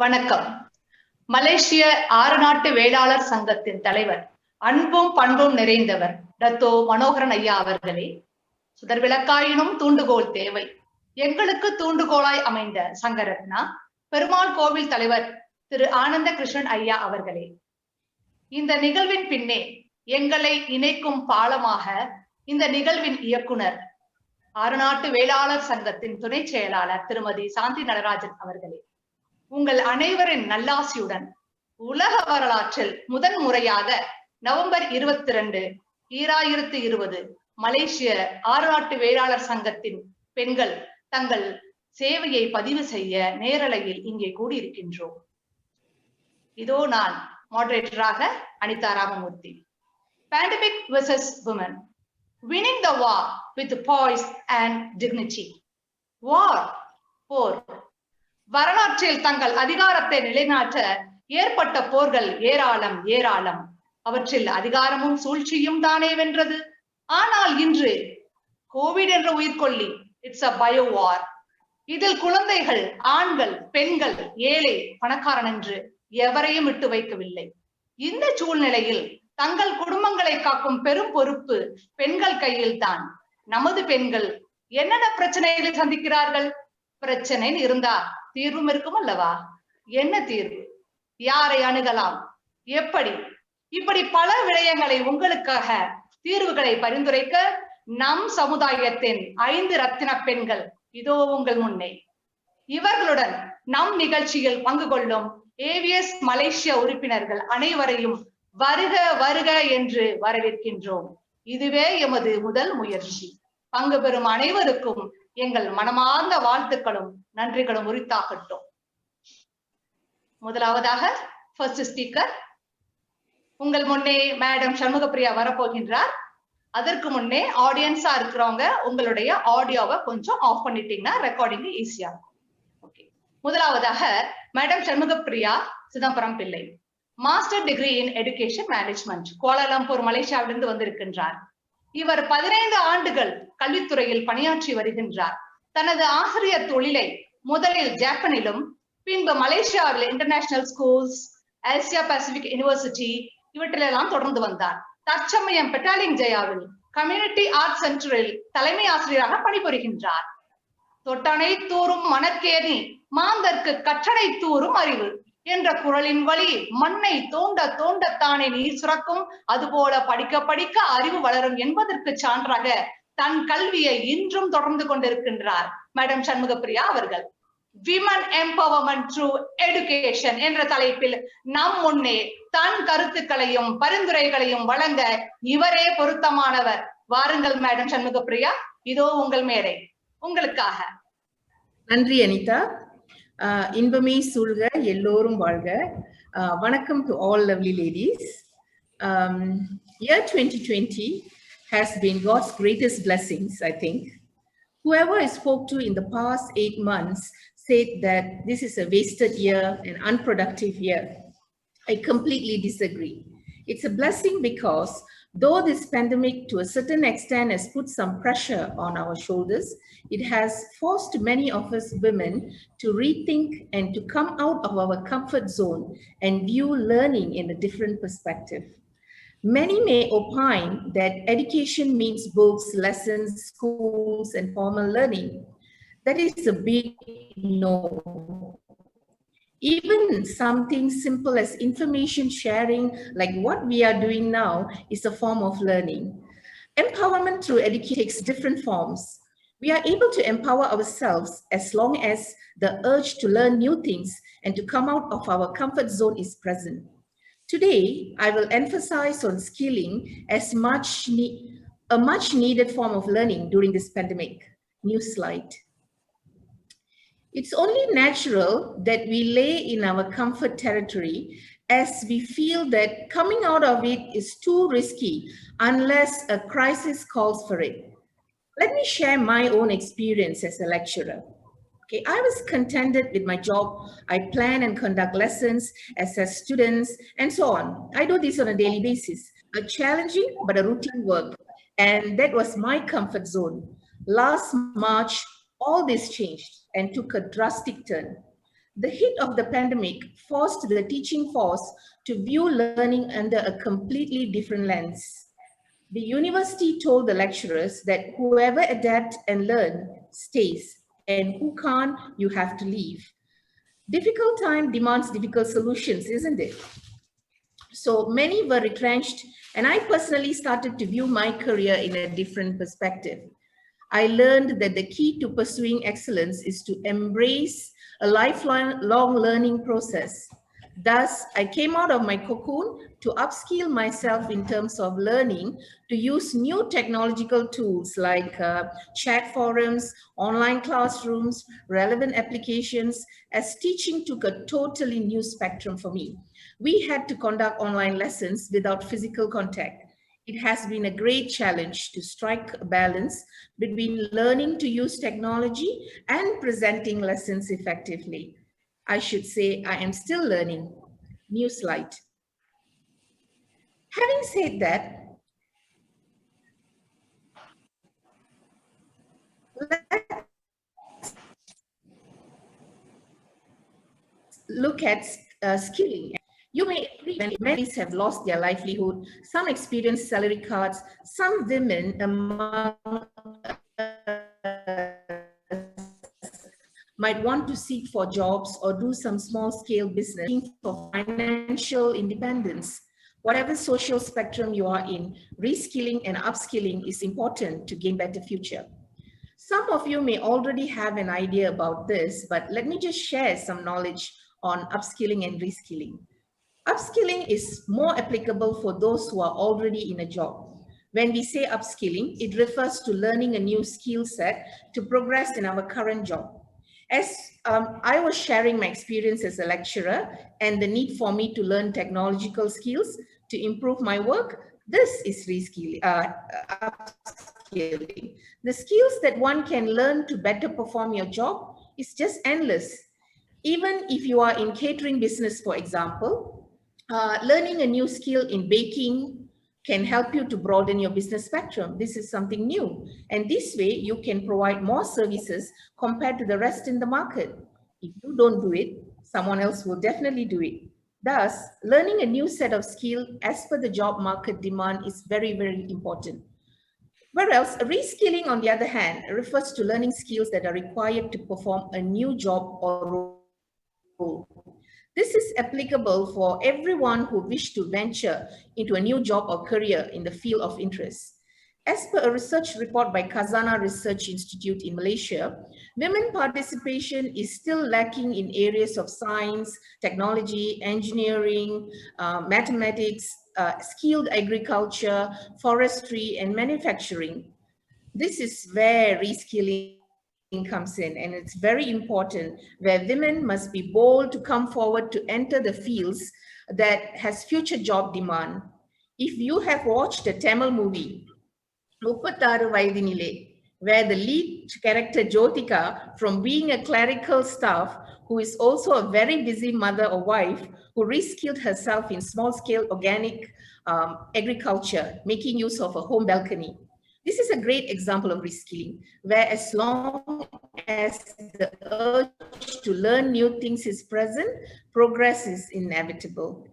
வணக்கம். மலேசிய 6 நாட்டு வேளாளர் சங்கத்தின் தலைவர், அன்பும் பண்பும் நிறைந்தவர் டத்தோ மனோகரன் ஐயா அவர்களே, சுடர் விளக்காயினும் தூண்டுகோல் தேவை. எங்களுக்கு தூண்டுகோலாய் அமைந்த சங்கரத்னா பெருமாள் கோவில் தலைவர் திரு ஆனந்த கிருஷ்ணன் ஐயா அவர்களே, இந்த நிகழ்வின் பின்னே எங்களை இணைக்கும் பாலமாக இந்த நிகழ்வின் இயக்குனர், 6 நாட்டு வேளாளர் சங்கத்தின் துணை செயலாளர் திருமதி சாந்தி நடராஜன் அவர்களே, உங்கள் அனைவரின் நல்லாசியுடன் உலக வரலாற்றில் முதன் முறையாக நவம்பர் 22, 2020 மலேசிய 6 நாட்டு வேளாளர் சங்கத்தின் பெண்கள் தங்கள் சேவையை பதிவு செய்ய நேரலையில் இங்கே கூடியிருக்கின்றோம். இதோ நான் மாடரேட்டராக Anitha Ramamurthy. Pandemic versus women, winning the war with poise and dignity. War, போர். வரலாற்றில் தங்கள் அதிகாரத்தை நிலைநாட்ட ஏற்பட்ட போர்கள் ஏராளம் ஏராளம். அவற்றில் அதிகாரமும் சூழ்ச்சியும் தானே வென்றது. ஆனால் இன்று கோவிட் என்ற உயிர்கொல்லி, இட்ஸ் அ பயோ வார். இதில் குழந்தைகள், ஆண்கள், பெண்கள், ஏழை, பணக்காரன் என்று எவரையும் விட்டு வைக்கவில்லை. இந்த சூழ்நிலையில் தங்கள் குடும்பங்களை காக்கும் பெரும் பொறுப்பு பெண்கள் கையில் தான். நமது பெண்கள் என்னென்ன பிரச்சனைகளை சந்திக்கிறார்கள்? பிரச்சனை இருந்தா தீர்வும் இருக்கும் அல்லவா? என்ன தீர்வு? யாரை அணுகலாம்? எப்படி? இப்படி பல விடயங்களை உங்களுக்காக தீர்வுகளை பரிந்துரைக்க நம் சமுதாயத்தின் 5 ரத்தின பெண்கள் இதோ உங்கள் முன்னே. இவர்களுடன் நம் நிகழ்ச்சியில் பங்கு கொள்ளும் AVS மலேசியா உறுப்பினர்கள் அனைவரையும் வருக வருக என்று வரவேற்கின்றோம். இதுவே எமது முதல் முயற்சி. பங்கு பெறும் அனைவருக்கும் எங்கள் மனமார்ந்த வாழ்த்துக்களும் நன்றிகளும் உரித்தாகட்டும். முதலாவதாக ஃபர்ஸ்ட் ஸ்பீக்கர் உங்கள் முன்னே மேடம் சண்முகப்பிரியா வரப்போகின்றார். அதற்கு முன்னே ஆடியன்ஸா இருக்கிறவங்க உங்களுடைய ஆடியோவை கொஞ்சம் ஆஃப் பண்ணிட்டீங்கன்னா ரெக்கார்டிங் ஈஸியா இருக்கும். ஓகே, முதலாவதாக madam Shanmugapriya Chidambaram Pillai, master degree in education management, Kuala Lumpur மலேசியாவிலிருந்து வந்திருக்கின்றார். இவர் 15 ஆண்டுகள் கல்வித்துறையில் பணியாற்றி வருகின்றார். தனது ஆசிரியர் தொழிலை முதலில் ஜப்பானிலும் பின்பு மலேசியாவில் international schools, Asia Pacific university இவற்றிலெல்லாம் தொடர்ந்து வந்தார். தற்சமயம் பெட்டாலிங் ஜெயாவில் கம்யூனிட்டி ஆர்ட் சென்டரில் தலைமை ஆசிரியராக பணிபுரிகின்றார். தொட்டனை தூரும் மணற்கேணி மாந்தர்க்கு கற்றடை தூரும் அறிவு என்ற குரலின் வழி மண்ணை தோண்ட தோண்டத்தானே நீர் சுரக்கும், அதுபோல படிக்க படிக்க அறிவு வளரும் என்பதற்கு சான்றாக தன் கல்வியை இன்றும் தொடர்ந்து கொண்டிருக்கின்றார் மேடம் சண்முகப்பிரியா அவர்கள். விமன் எம்பவர்மெண்ட் த்ரூ எடுகேஷன் என்ற தலைப்பில் நம் முன்னே தன் கருத்துக்களையும் பரிந்துரைகளையும் வழங்க இவரே பொருத்தமானவர். வாருங்கள் மேடம் சண்முகப்பிரியா, இதோ உங்கள் மேடை உங்களுக்காக. நன்றி அனிதா. இன்பமே சூழ்க, எல்லோரும் வாழ்க. வணக்கம் to all lovely ladies. Year 2020 has been God's greatest blessings, I think. Whoever I spoke to in the past 8 months said that this is a wasted year, an unproductive year. I completely disagree. It's a blessing because though this pandemic to a certain extent has put some pressure on our shoulders, it has forced many of us women to rethink and to come out of our comfort zone and view learning in a different perspective. Many may opine that education means books, lessons, schools, and formal learning. That is a big no. Even something simple as information sharing, like what we are doing now, is a form of learning. Empowerment through education takes different forms. We are able to empower ourselves as long as the urge to learn new things and to come out of our comfort zone is present. Today, I will emphasize on skilling as a much needed form of learning during this pandemic. New slide. It's only natural that we lay in our comfort territory as we feel that coming out of it is too risky unless a crisis calls for it. Let me share my own experience as a lecturer. Okay, I was contented with my job. I plan and conduct lessons, assess students, and so on. I do this on a daily basis, a challenging but a routine work. And that was my comfort zone. Last March, all this changed and took a drastic turn. The hit of the pandemic forced the teaching force to view learning under a completely different lens. The university told the lecturers that whoever adapts and learn stays, and who can't, you have to leave. Difficult time demands difficult solutions, isn't it? So many were retrenched, and I personally started to view my career in a different perspective. I learned that the key to pursuing excellence is to embrace a lifelong learning process. Thus, I came out of my cocoon to upskill myself in terms of learning, to use new technological tools like chat forums, online classrooms, relevant applications, as teaching took a totally new spectrum for me. We had to conduct online lessons without physical contact. It has been a great challenge to strike a balance between learning to use technology and presenting lessons effectively. I should say I am still learning. New slide. Having said that, let's look at skilling. You may agree that many have lost their livelihood, some experience salary cuts, some women among might want to seek for jobs or do some small-scale business for financial independence. Whatever social spectrum you are in, reskilling and upskilling is important to gain better future. Some of you may already have an idea about this, but let me just share some knowledge on upskilling and reskilling. Upskilling is more applicable for those who are already in a job. When we say upskilling, it refers to learning a new skill set to progress in our current job. As I was sharing my experience as a lecturer and the need for me to learn technological skills to improve my work, this is reskilling, upskilling. The skills that one can learn to better perform your job is just endless. Even if you are in catering business, for example, learning a new skill in baking can help you to broaden your business spectrum. This is something new. And this way, you can provide more services compared to the rest in the market. If you don't do it, someone else will definitely do it. Thus, learning a new set of skills as per the job market demand is very, very important. Whereas reskilling, on the other hand, refers to learning skills that are required to perform a new job or role. This is applicable for everyone who wish to venture into a new job or career in the field of interest. As per a research report by Khazanah Research Institute in Malaysia, women participation is still lacking in areas of science, technology, engineering, mathematics, skilled agriculture, forestry, and manufacturing. This is where reskilling comes in, and it's very important, where women must be bold to come forward to enter the fields that has future job demand. If you have watched the Tamil movie, Muppataru Vaidinile, where the lead character Jyotika, from being a clerical staff, who is also a very busy mother or wife, who reskilled herself in small-scale organic agriculture, making use of a home balcony. This is a great example of reskilling, where as long as the urge to learn new things is present, progress is inevitable.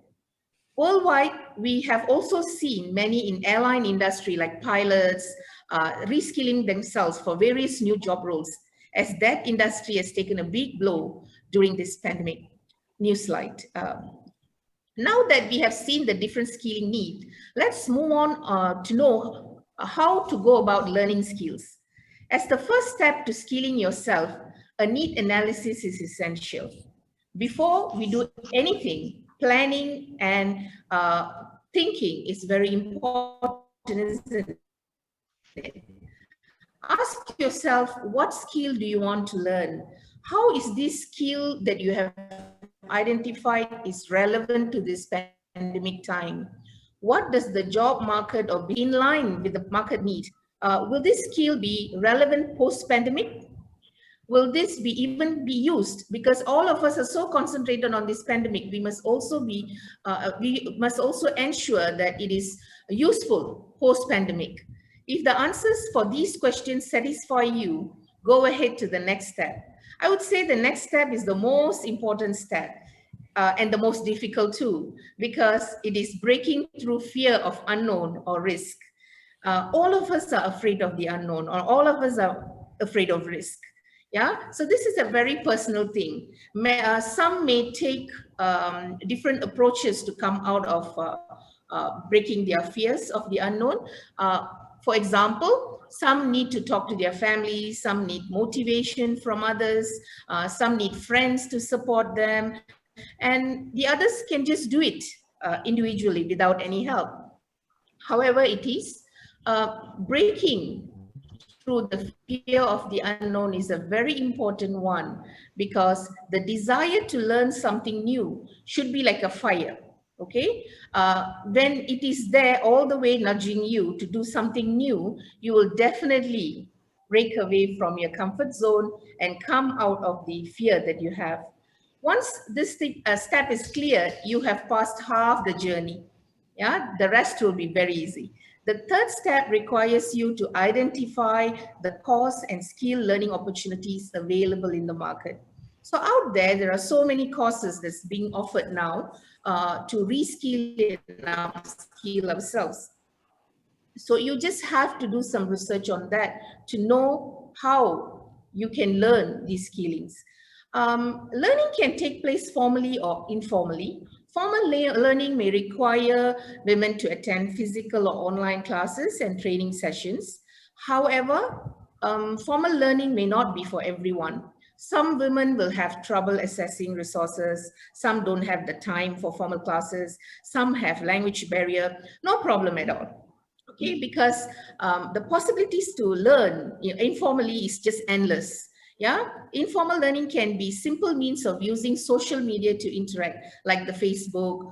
Worldwide, we have also seen many in airline industry like pilots reskilling themselves for various new job roles, as that industry has taken a big blow during this pandemic. New slide. Now that we have seen the different skilling need, let's move on to know how to go about learning skills. As the first step to skilling yourself, a need analysis is essential. Before we do anything, planning and thinking is very important, isn't it? Ask yourself, what skill do you want to learn? How is this skill that you have identified is relevant to this pandemic time? What does the job market or be in line with the market need? Will this skill be relevant post-pandemic? Will this be even be used? Because all of us are so concentrated on this pandemic, we must also ensure that it is useful post-pandemic. If the answers for these questions satisfy you, go ahead to the next step. I would say the next step is the most important step and the most difficult too, because it is breaking through fear of unknown or risk. All of us are afraid of the unknown, or all of us are afraid of risk. Yeah, so this is a very personal thing. Some may take different approaches to come out of breaking their fears of the unknown. For example, some need to talk to their families, some need motivation from others, some need friends to support them, and the others can just do it individually without any help. However, it is breaking through the fear of the unknown is a very important one, because the desire to learn something new should be like a fire. Okay, when it is there all the way nudging you to do something new, you will definitely break away from your comfort zone and come out of the fear that you have. Once this step is clear, you have passed half the journey. Yeah, the rest will be very easy. The third step requires you to identify the course and skill learning opportunities available in the market. So out there are so many courses that's being offered now to reskill and upskill ourselves. So you just have to do some research on that to know how you can learn these skillings. Learning can take place formally or informally. Formal learning may require women to attend physical or online classes and training sessions. However, formal learning may not be for everyone. Some women will have trouble accessing resources. Some don't have the time for formal classes. Some have language barrier. No problem at all. Okay, because the possibilities to learn informally is just endless. Yeah, informal learning can be simple means of using social media to interact, like the Facebook,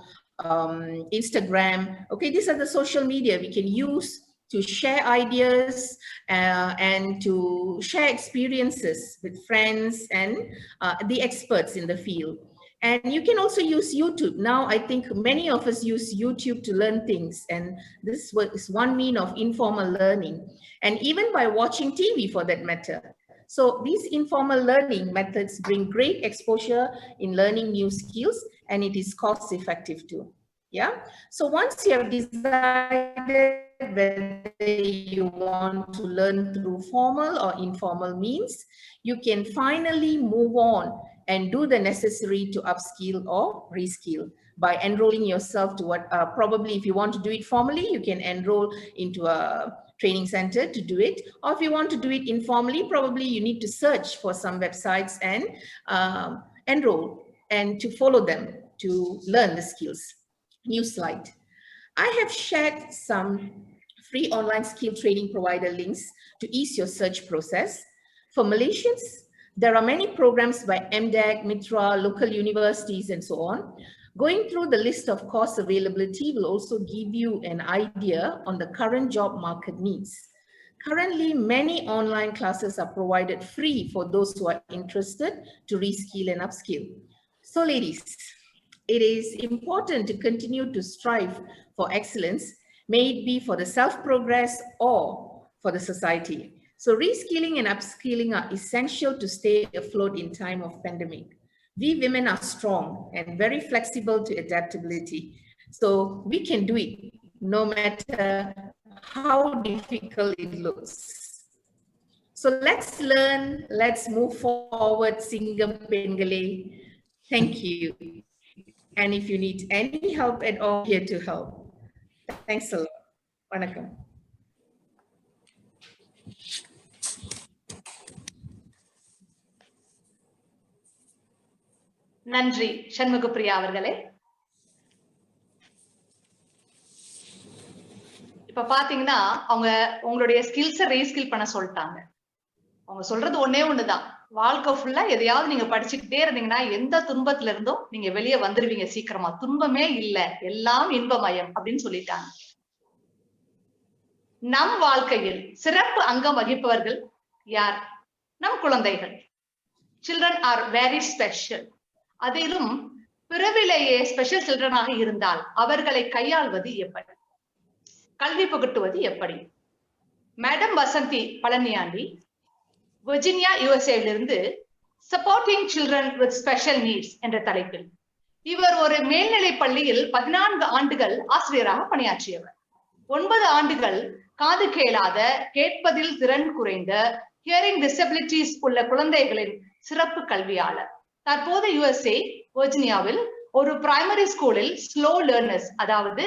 Instagram. Okay, these are the social media we can use to share ideas and to share experiences with friends and the experts in the field. And you can also use YouTube. Now, I think many of us use YouTube to learn things, and this is one mean of informal learning, and even by watching TV for that matter. So these informal learning methods bring great exposure in learning new skills, and it is cost effective too. Yeah. So once you have decided whether you want to learn through formal or informal means, you can finally move on and do the necessary to upskill or reskill by enrolling yourself to what probably if you want to do it formally, you can enroll into a training center to do it. Or if you want to do it informally, probably you need to search for some websites and enroll and to follow them to learn the skills. New slide. I have shared some free online skill training provider links to ease your search process. For Malaysians, there are many programs by MDEC, Mitra, local universities, and so on. Going through the list of course availability will also give you an idea on the current job market needs. Currently, many online classes are provided free for those who are interested to reskill and upskill. So ladies, it is important to continue to strive for excellence, may it be for the self-progress or for the society. So reskilling and upskilling are essential to stay afloat in time of pandemic. We women are strong and very flexible to adaptability. So we can do it no matter how difficult it looks. So let's learn, let's move forward, Singgam Penggale. Thank you. And if you need any help at all, here to help. Thanks a lot. Vanakkam. நன்றி சண்முகப்பிரியா அவர்களே. இப்ப பாத்தீங்கன்னா அவங்க உங்களுடைய ஸ்கில்ஸை ரீஸ்கில் பண்ண சொல்லிட்டாங்க. அவங்க சொல்றது ஒன்னே ஒண்ணுதான், வாழ்க்கை ஃபுல்லா எதையாவது நீங்க படிச்சுக்கிட்டே இருந்தீங்கன்னா எந்த துன்பத்துல இருந்தும் நீங்க வெளியே வந்துருவீங்க சீக்கிரமா. துன்பமே இல்ல, எல்லாம் இன்பமயம் அப்படின்னு சொல்லிட்டாங்க. நம் வாழ்க்கையில் சிறப்பு அங்கம் வகிப்பவர்கள் யார்? நம் குழந்தைகள். Children are very special. அதிலும் பிறவிலேயே ஸ்பெஷல் சில்ட்ரனாக இருந்தால் அவர்களை கையாள்வது எப்படி, கல்வி புகட்டுவது எப்படி? மேடம் வசந்தி பழனியாண்டி, வெர்ஜீனியா யுஎஸ்ஏவிலிருந்து supporting children with special needs என்ற தலைப்பில். இவர் ஒரு மேல்நிலை பள்ளியில் 14 ஆண்டுகள் ஆசிரியராக பணியாற்றியவர். 9 ஆண்டுகள் காது கேளாத, கேட்பதில் திறன் குறைந்த, ஹியரிங் டிசபிலிட்டிஸ் உள்ள குழந்தைகளின் சிறப்பு கல்வியாளர். தற்போது USA வெர்ஜினியாவில் ஒரு பிரைமரி ஸ்கூலில் ஸ்லோ லேர்னர்ஸ், அதாவது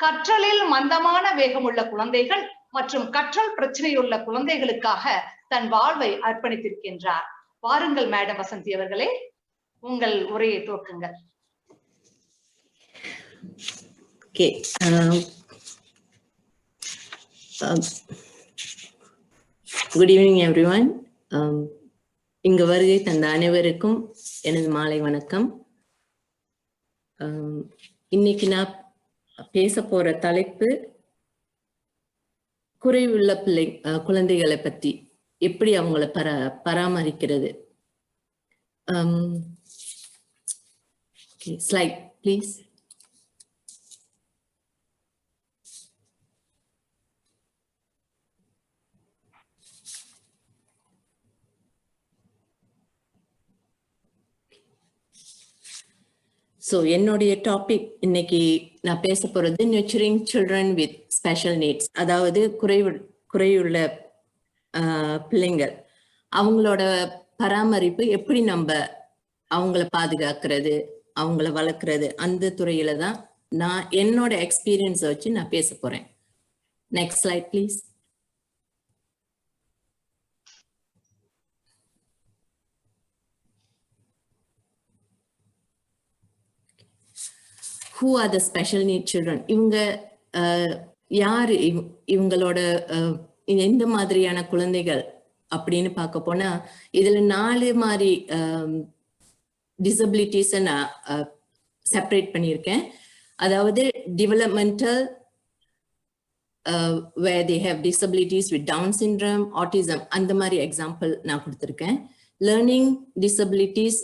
கற்றலில் மந்தமான வேகமுள்ள குழந்தைகள் மற்றும் கற்றல் பிரச்சனையுள்ள குழந்தைகளுக்காக தன் வாழ்வை அர்ப்பணித்திருக்கின்றார். வாருங்கள் மேடம் வசந்தி அவர்களே, உங்கள் உரையை துவக்குங்கள். Okay. Good evening everyone. இங்க வருகை தந்த அனைவருக்கும் எனது மாலை வணக்கம். இன்னைக்கு நான் பேச போற தலைப்பு குறைவுள்ள குழந்தைகளை பத்தி, எப்படி அவங்கள பராமரிக்கிறது. Slide please. ஸோ என்னுடைய டாபிக் இன்னைக்கு நான் பேச போறது nurturing children with special needs, அதாவது குறையுள்ள பிள்ளைங்கள், அவங்களோட பராமரிப்பு எப்படி நம்ம அவங்கள பாதுகாக்கிறது, அவங்கள வளர்க்குறது, அந்த துறையில தான் நான் என்னோட எக்ஸ்பீரியன்ஸை வச்சு நான் பேச போறேன். Next slide please. Who are the special need children? இவங்க யாரு, இவங்களோட எந்த மாதிரியான குழந்தைகள் அப்படின்னு பார்க்க போனா இதுல 4 மாதிரி டிசபிலிட்டிஸை நான் செப்பரேட் பண்ணியிருக்கேன். அதாவது developmental, where they have disabilities with Down syndrome, autism, அந்த மாதிரி எக்ஸாம்பிள் நான் கொடுத்துருக்கேன். learning disabilities,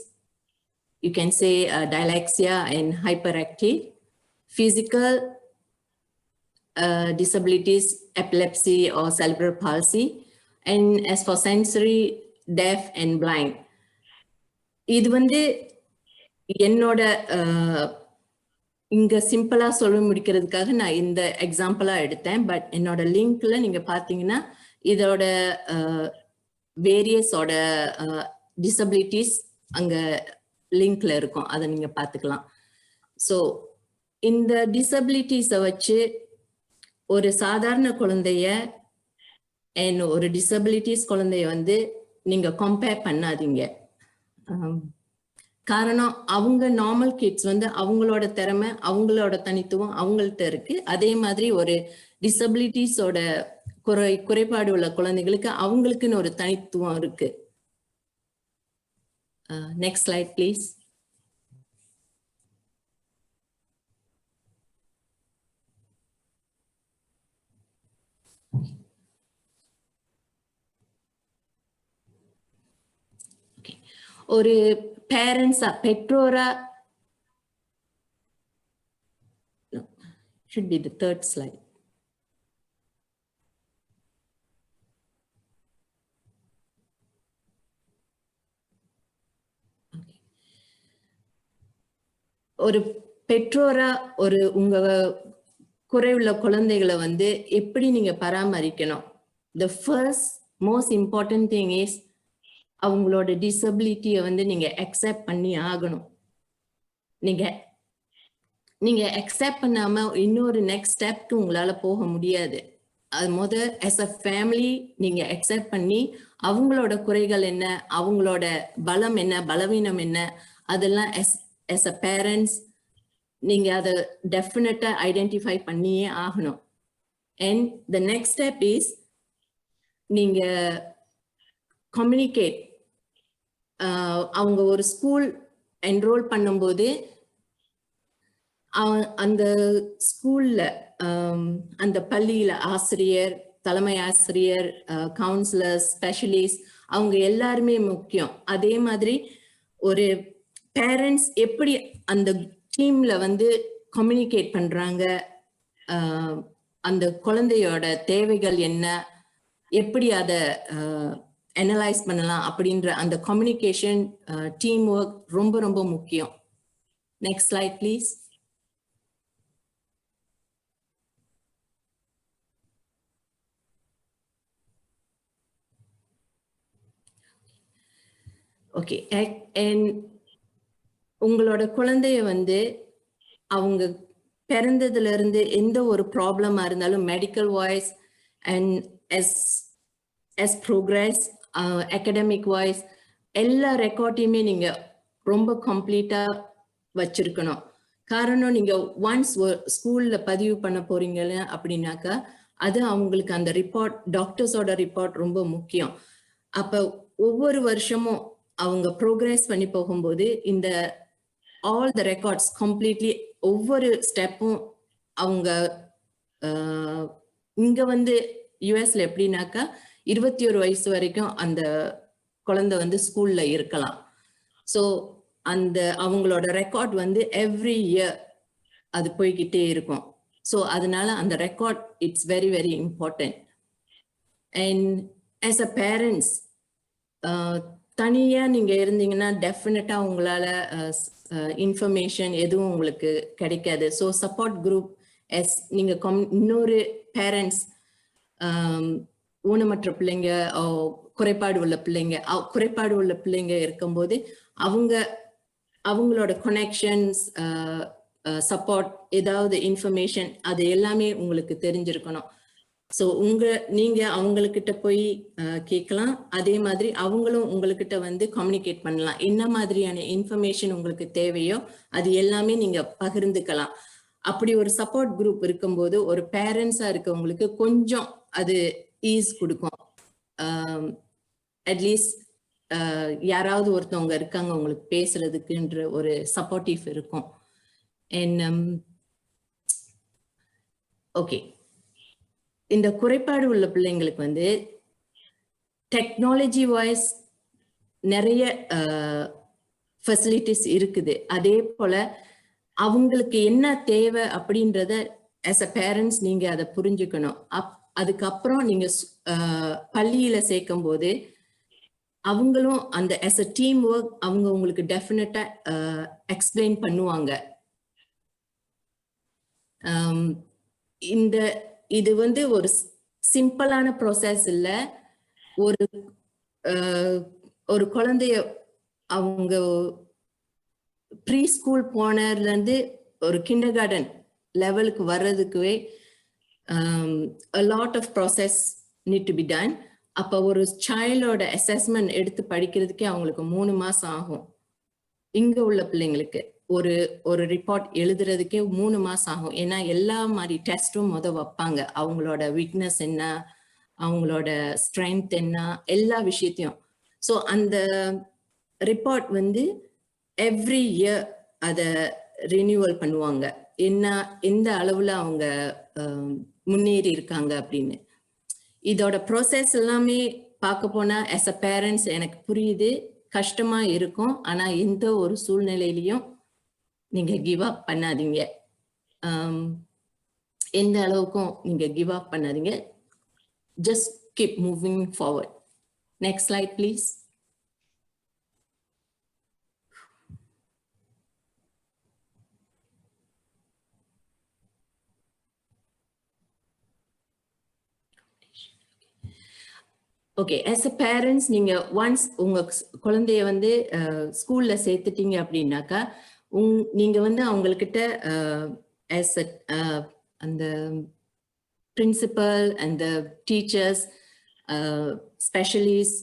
you can say dyslexia and hyperactive. Physical disabilities, epilepsy or cerebral palsy. And as for sensory, deaf and blind. இது வந்து என்னோட இங்க சிம்பிளா சொல்ல முடிக்கிறதுக்காக நான் இந்த எக்ஸாம்பிளா எடுத்தேன். பட் என்னோட லிங்க்ல நீங்க பாத்தீங்கன்னா இதோட வேரியஸோட டிசபிலிட்டிஸ் அங்க லிங்க்ல இருக்கும், அதை நீங்க பாத்துக்கலாம். ஸோ இந்த டிசபிலிட்டிஸை வச்சு ஒரு சாதாரண குழந்தைய அண்ட் ஒரு டிசபிலிட்டிஸ் குழந்தைய வந்து நீங்க கம்பேர் பண்ணாதீங்க. காரணம், அவங்க நார்மல் கிட்ஸ் வந்து அவங்களோட திறமை, அவங்களோட தனித்துவம் அவங்கள்ட்ட இருக்கு. அதே மாதிரி ஒரு டிசபிலிட்டிஸோட குறைபாடு உள்ள குழந்தைகளுக்கு அவங்களுக்குன்னு ஒரு தனித்துவம் இருக்கு. Next slide, please. Okay. ஒரு பேரண்ட்ஸா, பெற்றோரா, should be the third slide. ஒரு பெற்றோரா ஒரு உங்க குறைவுள்ள குழந்தைகளை வந்து எப்படி நீங்க பராமரிக்கணும். The first most important thing is அவங்களோட டிசபிலிட்டியை வந்து நீங்க அக்செப்ட் பண்ணி ஆகணும். நீங்க அக்செப்ட் பண்ணாம இன்னொரு நெக்ஸ்ட் ஸ்டெப்க்கு உங்களால போக முடியாது. அது as a family நீங்க அக்செப்ட் பண்ணி அவங்களோட குறைகள் என்ன, அவங்களோட பலம் என்ன, பலவீனம் என்ன, அதெல்லாம் as a parents நீங்க அதை டெஃபினட்டா ஐடென்டிஃபை பண்ணியே ஆகணும். And the next step is நீங்க கம்யூனிகேட். அவங்க ஒரு ஸ்கூல் என்ரோல் பண்ணும்போது அந்த ஸ்கூல்ல அந்த பள்ளியில ஆசிரியர், தலைமை ஆசிரியர், கவுன்சிலர், ஸ்பெஷலிஸ்ட், அவங்க எல்லாருமே முக்கியம். அதே மாதிரி ஒரு பேரண்ட்ஸ் எப்படி அந்த டீம்ல வந்து கம்யூனிகேட் பண்றாங்க, அந்த குழந்தையோட தேவைகள் என்ன, எப்படி அதை அனலைஸ் பண்ணலாம் அப்படின்ற அந்த கம்யூனிகேஷன் டீம் ஒர்க் ரொம்ப ரொம்ப முக்கியம். Next slide please. ஓகே, உங்களோட குழந்தைய வந்து அவங்க பிறந்ததுல இருந்து எந்த ஒரு ப்ராப்ளமா இருந்தாலும் medical voice and as progress academic wise எல்லா ரெக்கார்டையுமே நீங்க ரொம்ப கம்ப்ளீட்டா வச்சிருக்கணும். காரணம் நீங்க ஒன்ஸ் ஸ்கூல்ல பதிவு பண்ண போறீங்க அப்படின்னாக்கா அது அவங்களுக்கு அந்த ரிப்போர்ட், டாக்டர்ஸோட ரிப்போர்ட் ரொம்ப முக்கியம். அப்ப ஒவ்வொரு வருஷமும் அவங்க ப்ரோக்ரஸ் பண்ணி போகும்போது இந்த ஆல் த ரெக்கார்ட்ஸ் கம்ப்ளீட்லி ஒவ்வொரு ஸ்டெப்பும் அவங்க இங்க வந்து யுஎஸ்ல எப்படின்னாக்கா 21 வயசு வரைக்கும் அந்த குழந்தை வந்து ஸ்கூல்ல இருக்கலாம். ஸோ அந்த அவங்களோட ரெக்கார்ட் வந்து எவ்ரி இயர் அது போய்கிட்டே இருக்கும். ஸோ அதனால அந்த record it's very very important. And as a parents தனியா நீங்க இருந்தீங்கன்னா டெஃபினட்டா உங்களால இன்ஃபர்மேஷன் எதுவும் உங்களுக்கு கிடைக்காது. ஸோ சப்போர்ட் குரூப் நீங்க இன்னொரு பேரண்ட்ஸ் ஊனமற்ற பிள்ளைங்க, குறைபாடு உள்ள பிள்ளைங்க இருக்கும்போது அவங்களோட கனெக்ஷன்ஸ், சப்போர்ட், ஏதாவது இன்ஃபர்மேஷன் அது எல்லாமே உங்களுக்கு தெரிஞ்சிருக்கணும். ஸோ நீங்க அவங்கக்கிட்ட போய் கேட்கலாம். அதே மாதிரி அவங்களும் உங்ககிட்ட வந்து கம்யூனிகேட் பண்ணலாம். என்ன மாதிரியான இன்ஃபர்மேஷன் உங்களுக்கு தேவையோ அது எல்லாமே நீங்க பகிர்ந்துக்கலாம். அப்படி ஒரு சப்போர்ட் குரூப் இருக்கும்போது ஒரு பேரண்ட்ஸா இருக்கவங்களுக்கு கொஞ்சம் அது ஈஸ் கொடுக்கும். அட்லீஸ்ட் யாராவது ஒருத்தவங்க இருக்காங்க உங்களுக்கு பேசுறதுக்குன்ற ஒரு சப்போர்ட்டிவ் இருக்கும். ஓகே, இந்த குறைபாடு உள்ள பிள்ளைங்களுக்கு வந்து டெக்னாலஜி வைஸ் நிறைய ஃபெசிலிட்டிஸ் இருக்குது. அதே போல அவங்களுக்கு என்ன தேவை அப்படின்றத ஆஸ் அ பேரண்ட்ஸ் நீங்க அதை புரிஞ்சுக்கணும். அதுக்கப்புறம் நீங்க பள்ளியில சேர்க்கும் போது அவங்களும் அந்த ஆஸ் அ டீம் ஒர்க் அவங்க உங்களுக்கு டெஃபினட்டா எக்ஸ்பிளைன் பண்ணுவாங்க. இது வந்து ஒரு சிம்பிளான ப்ராசஸ் இல்ல. ஒரு குழந்தைய அவங்க ப்ரீ ஸ்கூல் போனதுல இருந்து ஒரு கிண்டர் கார்டன் லெவலுக்கு வர்றதுக்குவே a lot of process need to be done. அப்ப ஒரு சைல்டோட அசஸ்மெண்ட் எடுத்து படிக்கிறதுக்கே அவங்களுக்கு 3 மாசம் ஆகும். இங்க உள்ள பிள்ளைங்களுக்கு ஒரு ரிப்போர்ட் எழுதுறதுக்கே 3 மாசம் ஆகும். ஏன்னா எல்லா மாதிரி டெஸ்டும் வைப்பாங்க. அவங்களோட வீக்னஸ் என்ன, அவங்களோட ஸ்ட்ரென்த் என்ன, எல்லா விஷயத்தையும். ஸோ அந்த ரிப்போர்ட் வந்து எவ்ரி இயர் அதை ரினியூவல் பண்ணுவாங்க. எந்த அளவுல அவங்க முன்னேறி இருக்காங்க அப்படின்னு. இதோட ப்ராசஸ் எல்லாமே பார்க்க போனா as a parents எனக்கு புரியுது, கஷ்டமா இருக்கும். ஆனா எந்த ஒரு சூழ்நிலையிலையும் நீங்க கிவ் அப் பண்ணாதீங்க. எந்த அளவுக்கும் நீங்க கிவ் அப் பண்ணாதீங்க. Just keep moving forward. Next slide please. Okay, as a parents நீங்க ஒன்ஸ் உங்க குழந்தைய வந்து ஸ்கூல்ல சேர்த்துட்டீங்க அப்படின்னாக்கா நீங்க வந்து அவங்கக்கிட்ட as அந்த பிரின்சிபல் அந்த டீச்சர்ஸ், ஸ்பெஷலிஸ்ட்,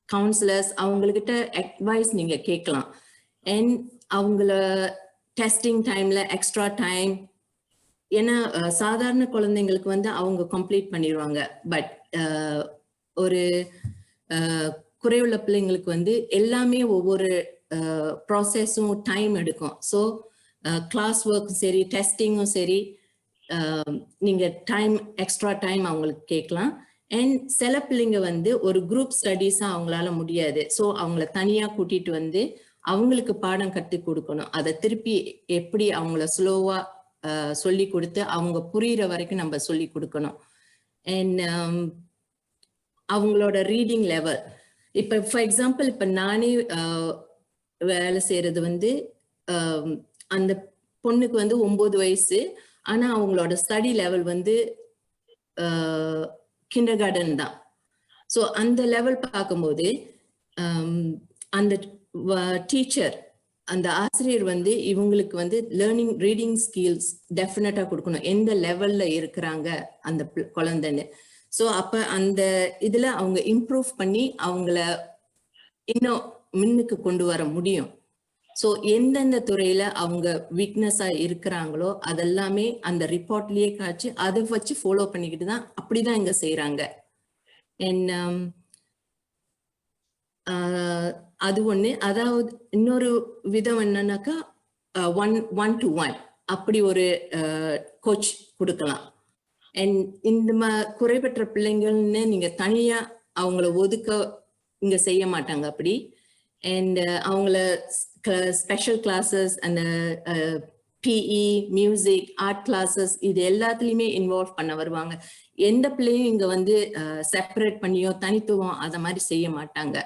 கவுன்சிலர்ஸ் அவங்கக்கிட்ட அட்வைஸ் நீங்க கேட்கலாம். அண்ட் அவங்கள டெஸ்டிங் டைம்ல எக்ஸ்ட்ரா டைம், ஏன்னா சாதாரண குழந்தைங்களுக்கு வந்து அவங்க கம்ப்ளீட் பண்ணிடுவாங்க. பட் ஒரு குறைவுள்ள பிள்ளைங்களுக்கு வந்து எல்லாமே ஒவ்வொரு ப்ராசஸும் டைம் எடுக்கும். ஸோ கிளாஸ் ஒர்க்கும் சரி, டெஸ்டிங்கும் சரி, நீங்க எக்ஸ்ட்ரா டைம் அவங்களுக்கு கேட்கலாம். அண்ட் சில பிள்ளைங்க வந்து ஒரு குரூப் ஸ்டடீஸா அவங்களால முடியாது. ஸோ அவங்கள தனியா கூட்டிட்டு வந்து அவங்களுக்கு பாடம் கற்றுக் கொடுக்கணும். அதை திருப்பி எப்படி அவங்கள ஸ்லோவா சொல்லி கொடுத்து அவங்க புரியுற வரைக்கும் நம்ம சொல்லி கொடுக்கணும். அண்ட் அவங்களோட ரீடிங் லெவல், இப்ப ஃபார் எக்ஸாம்பிள் இப்ப நானே வேலை செய்யறது வந்து அந்த பொண்ணுக்கு வந்து 9 வயசு, ஆனா அவங்களோட ஸ்டடி லெவல் வந்து கிண்டர் கார்டன் தான். ஸோ அந்த லெவல் பார்க்கும்போது அந்த டீச்சர், அந்த ஆசிரியர் வந்து இவங்களுக்கு வந்து லேர்னிங் ரீடிங் ஸ்கில்ஸ் டெஃபினட்டா கொடுக்கணும், எந்த லெவல்ல இருக்கிறாங்க அந்த குழந்தைன்னு. ஸோ அப்ப அந்த இதுல அவங்க இம்ப்ரூவ் பண்ணி அவங்கள இன்னும் முன்னுக்கு கொண்டு வர முடியும். ஸோ எந்தெந்த துறையில அவங்க வீக்னஸா இருக்கிறாங்களோ அதெல்லாமே அந்த ரிப்போர்ட்லயே காய்ச்சி அதை வச்சு ஃபாலோ பண்ணிக்கிட்டு தான் அப்படிதான் இங்க செய்யறாங்க. அது ஒண்ணு. அதாவது இன்னொரு விதம் என்னன்னாக்கா ஒன் டு ஒன் அப்படி ஒரு கோச் கொடுக்கலாம். அண்ட் இந்த குறைபெற்ற பிள்ளைங்கள்னு நீங்க தனியா அவங்கள ஒதுக்க இங்க செய்ய மாட்டாங்க அப்படி. அண்ட் அவங்கள ஸ்பெஷல் கிளாஸஸ், அந்த பிஇ, மியூசிக், ஆர்ட் கிளாஸஸ் இது எல்லாத்துலயுமே இன்வால்வ் பண்ண வருவாங்க. எந்த பிள்ளையும் இங்க வந்து செப்பரேட் பண்ணியோ தனித்துவம் அத மாதிரி செய்ய மாட்டாங்க.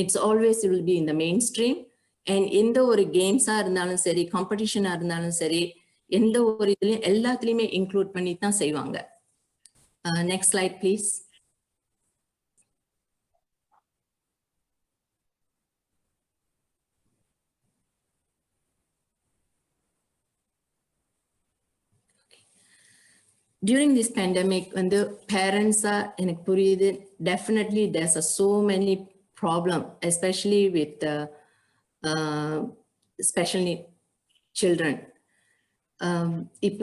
It's always will be in the main stream. And எந்த ஒரு கேம்ஸா இருந்தாலும் சரி, காம்படிஷனா இருந்தாலும் சரி, எந்த ஒரு இதுலயும் எல்லாத்துலயுமே இன்க்ளூட் பண்ணி தான் செய்வாங்க. Next slide please. During this pandemic, வந்து parents-ஆ எனக்கு புரியுது, definitely there's so many problem, especially with special need children. இப்ப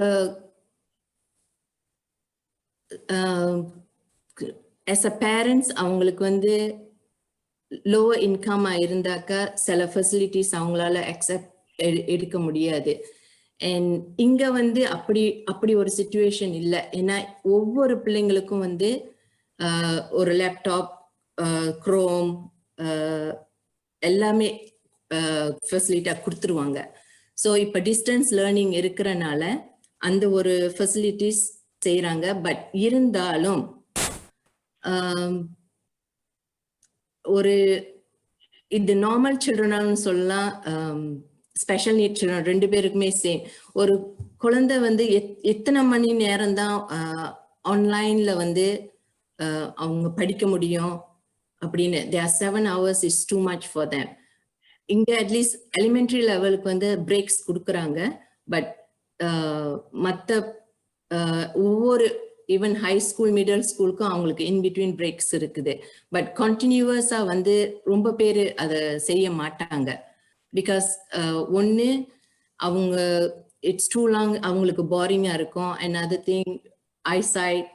as a parents அவங்களுக்கு வந்து லோவர் இன்கம் இருந்தாக்கா சில ஃபெசிலிட்டிஸ் அவங்களால அக்செப்ட் எடுக்க முடியாது. அண்ட் இங்க வந்து அப்படி ஒரு சிச்சுவேஷன் இல்லை. ஏன்னா ஒவ்வொரு பிள்ளைங்களுக்கும் வந்து ஒரு லேப்டாப், குரோம் எல்லாமே ஃபெசிலிட்டியா கொடுத்துருவாங்க. ஸோ இப்போ டிஸ்டன்ஸ் லேர்னிங் இருக்கிறனால அந்த ஒரு ஃபெசிலிட்டிஸ் செய்யறாங்க. பட் இருந்தாலும் ஒரு இது நார்மல் சில்ட்ரனாலும் சொல்லலாம், ஸ்பெஷல் நீட் சில்ட்ரன் ரெண்டு பேருக்குமே சேம். ஒரு குழந்தை வந்து எத்தனை மணி நேரம் தான் ஆன்லைன்ல வந்து அவங்க படிக்க முடியும் அப்படின்னு, தேர் 7 hours is too much for them. இங்க அட்லீஸ்ட் எலிமெண்டரி லெவலுக்கு வந்து பிரேக்ஸ் கொடுக்குறாங்க. பட் மற்ற ஒவ்வொரு ஈவன் ஹை ஸ்கூல், மிடில் ஸ்கூலுக்கும் அவங்களுக்கு இன்பிட்வீன் பிரேக்ஸ் இருக்குது. பட் கண்டினியூவஸா வந்து ரொம்ப பேர் அதை செய்ய மாட்டாங்க. பிகாஸ் ஒன்று அவங்க இட்ஸ் டூ லாங், அவங்களுக்கு போரிங்கா இருக்கும். And other thing eyesight,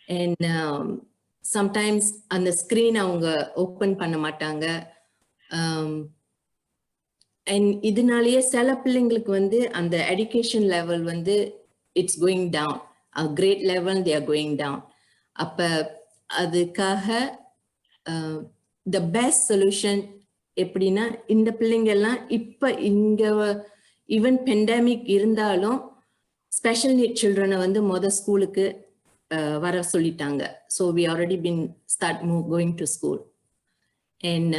and sometimes அந்த ஸ்கிரீன் அவங்க ஓப்பன் பண்ண மாட்டாங்க. அண்ட் இதனாலேயே சில பிள்ளைங்களுக்கு வந்து அந்த எஜுகேஷன் லெவல் வந்து it's going down, great level they are going down. அப்ப அதுக்காக த பெஸ்ட் சொல்யூஷன் எப்படின்னா, இந்த பிள்ளைங்க எல்லாம் இப்ப இங்க ஈவன் பெண்டமிக் இருந்தாலும் ஸ்பெஷல் நீட் சில்ட்ரனை வந்து ஸ்கூலுக்கு வர சொல்லிட்டாங்க. So we already been start going to school. And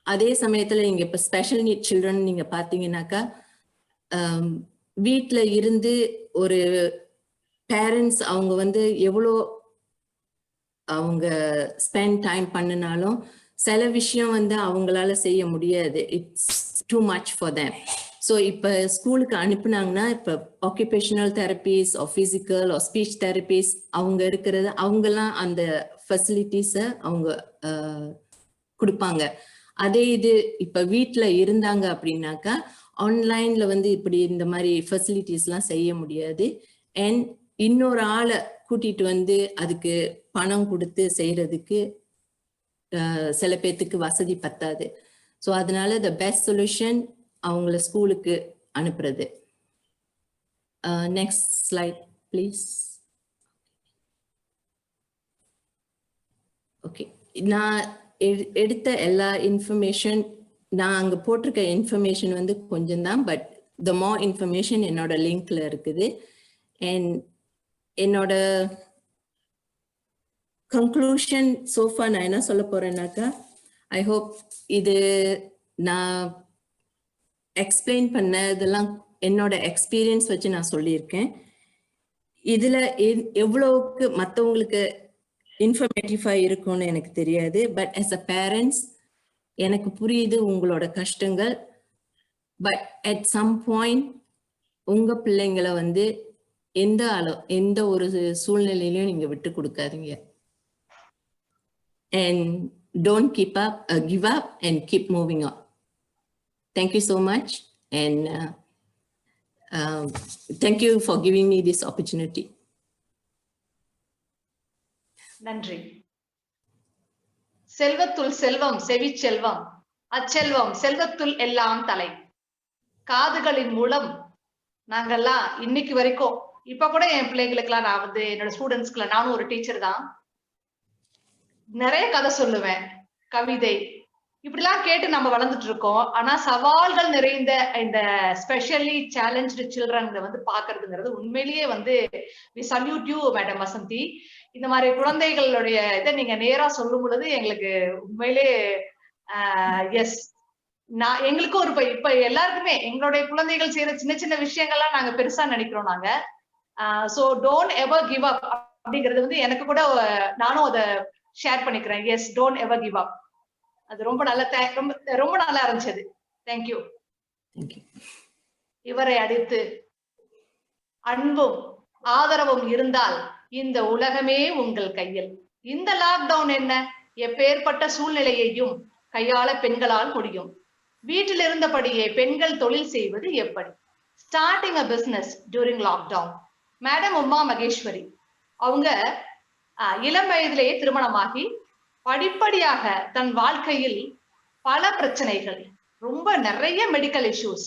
அதே சமயத்துல நீங்க இப்ப ஸ்பெஷல் நீட் சில்ட்ரன் நீங்க பாத்தீங்கன்னாக்கா வீட்டுல இருந்து ஒரு பேரண்ட்ஸ் அவங்க வந்து எவ்வளோ அவங்க ஸ்பெண்ட் டைம் பண்ணினாலும் சில விஷயம் வந்து அவங்களால செய்ய முடியாது. It's too much for them. So இப்போ ஸ்கூலுக்கு அனுப்புனாங்கன்னா இப்போ occupational therapies, physical speech therapies அவங்க இருக்கிறது, அவங்கெல்லாம் அந்த ஃபெசிலிட்டிஸை அவங்க கொடுப்பாங்க. அதே இது இப்போ வீட்டில் இருந்தாங்க அப்படின்னாக்கா ஆன்லைன்ல வந்து இப்படி இந்த மாதிரி ஃபெசிலிட்டிஸ்லாம் செய்ய முடியாது. அண்ட் இன்னொரு ஆளை கூட்டிட்டு வந்து அதுக்கு பணம் கொடுத்து செய்யறதுக்கு சில பேர்த்துக்கு வசதி பத்தாது. ஸோ அதனால த பெஸ்ட் சொல்யூஷன் அவங்கள ஸ்கூலுக்கு அனுப்புறது. Next slide please. ஓகே, நான் எடுத்த எல்லா இன்ஃபர்மேஷன், நான் அங்கே போட்டிருக்க இன்ஃபர்மேஷன் வந்து கொஞ்சம் தான். பட் த மோர் இன்ஃபர்மேஷன் என்னோட லிங்க்ல இருக்குது. அண்ட் என்னோட கன்க்ளூஷன் சோஃபா நான் என்ன சொல்ல போறேன்னாக்கா, ஐ ஹோப் இது நான் எக்ஸ்பிளைன் பண்ண இதெல்லாம் என்னோட எக்ஸ்பீரியன்ஸ் வச்சு நான் சொல்லியிருக்கேன். இதுல எவ்வளவுக்கு மற்றவங்களுக்கு இன்ஃபர்மேட்டிவா இருக்கும்னு எனக்கு தெரியாது. பட் as a parents எனக்கு புரியுது உங்களோட கஷ்டங்கள். பட் at some point உங்க பிள்ளைங்களை வந்து எந்த ஒரு சூழ்நிலையிலையும் நீங்க விட்டு கொடுக்காதீங்க. And don't give up and keep moving on. Thank you so much, and thank you for giving me this opportunity. நன்றி. செல்வத்துள் செல்வம் செவி செல்வம், அச்செல்வம் செல்வத்துள் எல்லாம் தலை. காதுகளின் மூலம் நாங்கெல்லாம் இன்னைக்கு வரைக்கும், இப்ப கூட என் பிள்ளைங்களுக்கெல்லாம் நான் வந்து என்னோட ஸ்டூடெண்ட்ஸ்க்குலாம், நானும் ஒரு டீச்சர் தான், நிறைய கதை சொல்லுவேன், கவிதை இப்படிலாம் கேட்டு நம்ம வளர்ந்துட்டு இருக்கோம். ஆனா சவால்கள் நிறைந்த இந்த ஸ்பெஷலி சேலஞ்சு சில்ட்ரன் வந்து பாக்குறதுங்கிறது உண்மையிலேயே வந்து we salute you madam Vasanthi. இந்த மாதிரி குழந்தைகளுடைய இதை நீங்க நேரா சொல்லும் பொழுது எங்களுக்கு உண்மையிலே எஸ், நான் எங்களுக்கும் ஒரு இப்ப எல்லாருக்குமே எங்களுடைய குழந்தைகள் செய்யற சின்ன சின்ன விஷயங்கள்லாம் நாங்க பெருசா நினைக்கிறோம் நாங்க. So don't ever give up அப்படிங்கிறது வந்து எனக்கு கூட நானும் அதை ஷேர் பண்ணிக்கிறேன். Yes, don't ever give up. அது ரொம்ப ரொம்ப நல்லா இருந்துச்சு. தேங்க்யூ. இவரை அடுத்து அன்பும் ஆதரவும் இருந்தால் இந்த உலகமே உங்கள் கையில். இந்த லாக்டவுன் என்ன, எப்பேற்பட்ட சூழ்நிலையையும் கையாள பெண்களால் முடியும். வீட்டில் இருந்தபடியே பெண்கள் தொழில் செய்வது எப்படி? ஸ்டார்டிங் அ business during lockdown. Madam Uma Maheswari அவங்க இளம் வயதிலேயே திருமணமாகி படிப்படியாக தன் வாழ்க்கையில் பல பிரச்சனைகள், ரொம்ப நிறைய மெடிக்கல் இஷ்யூஸ்,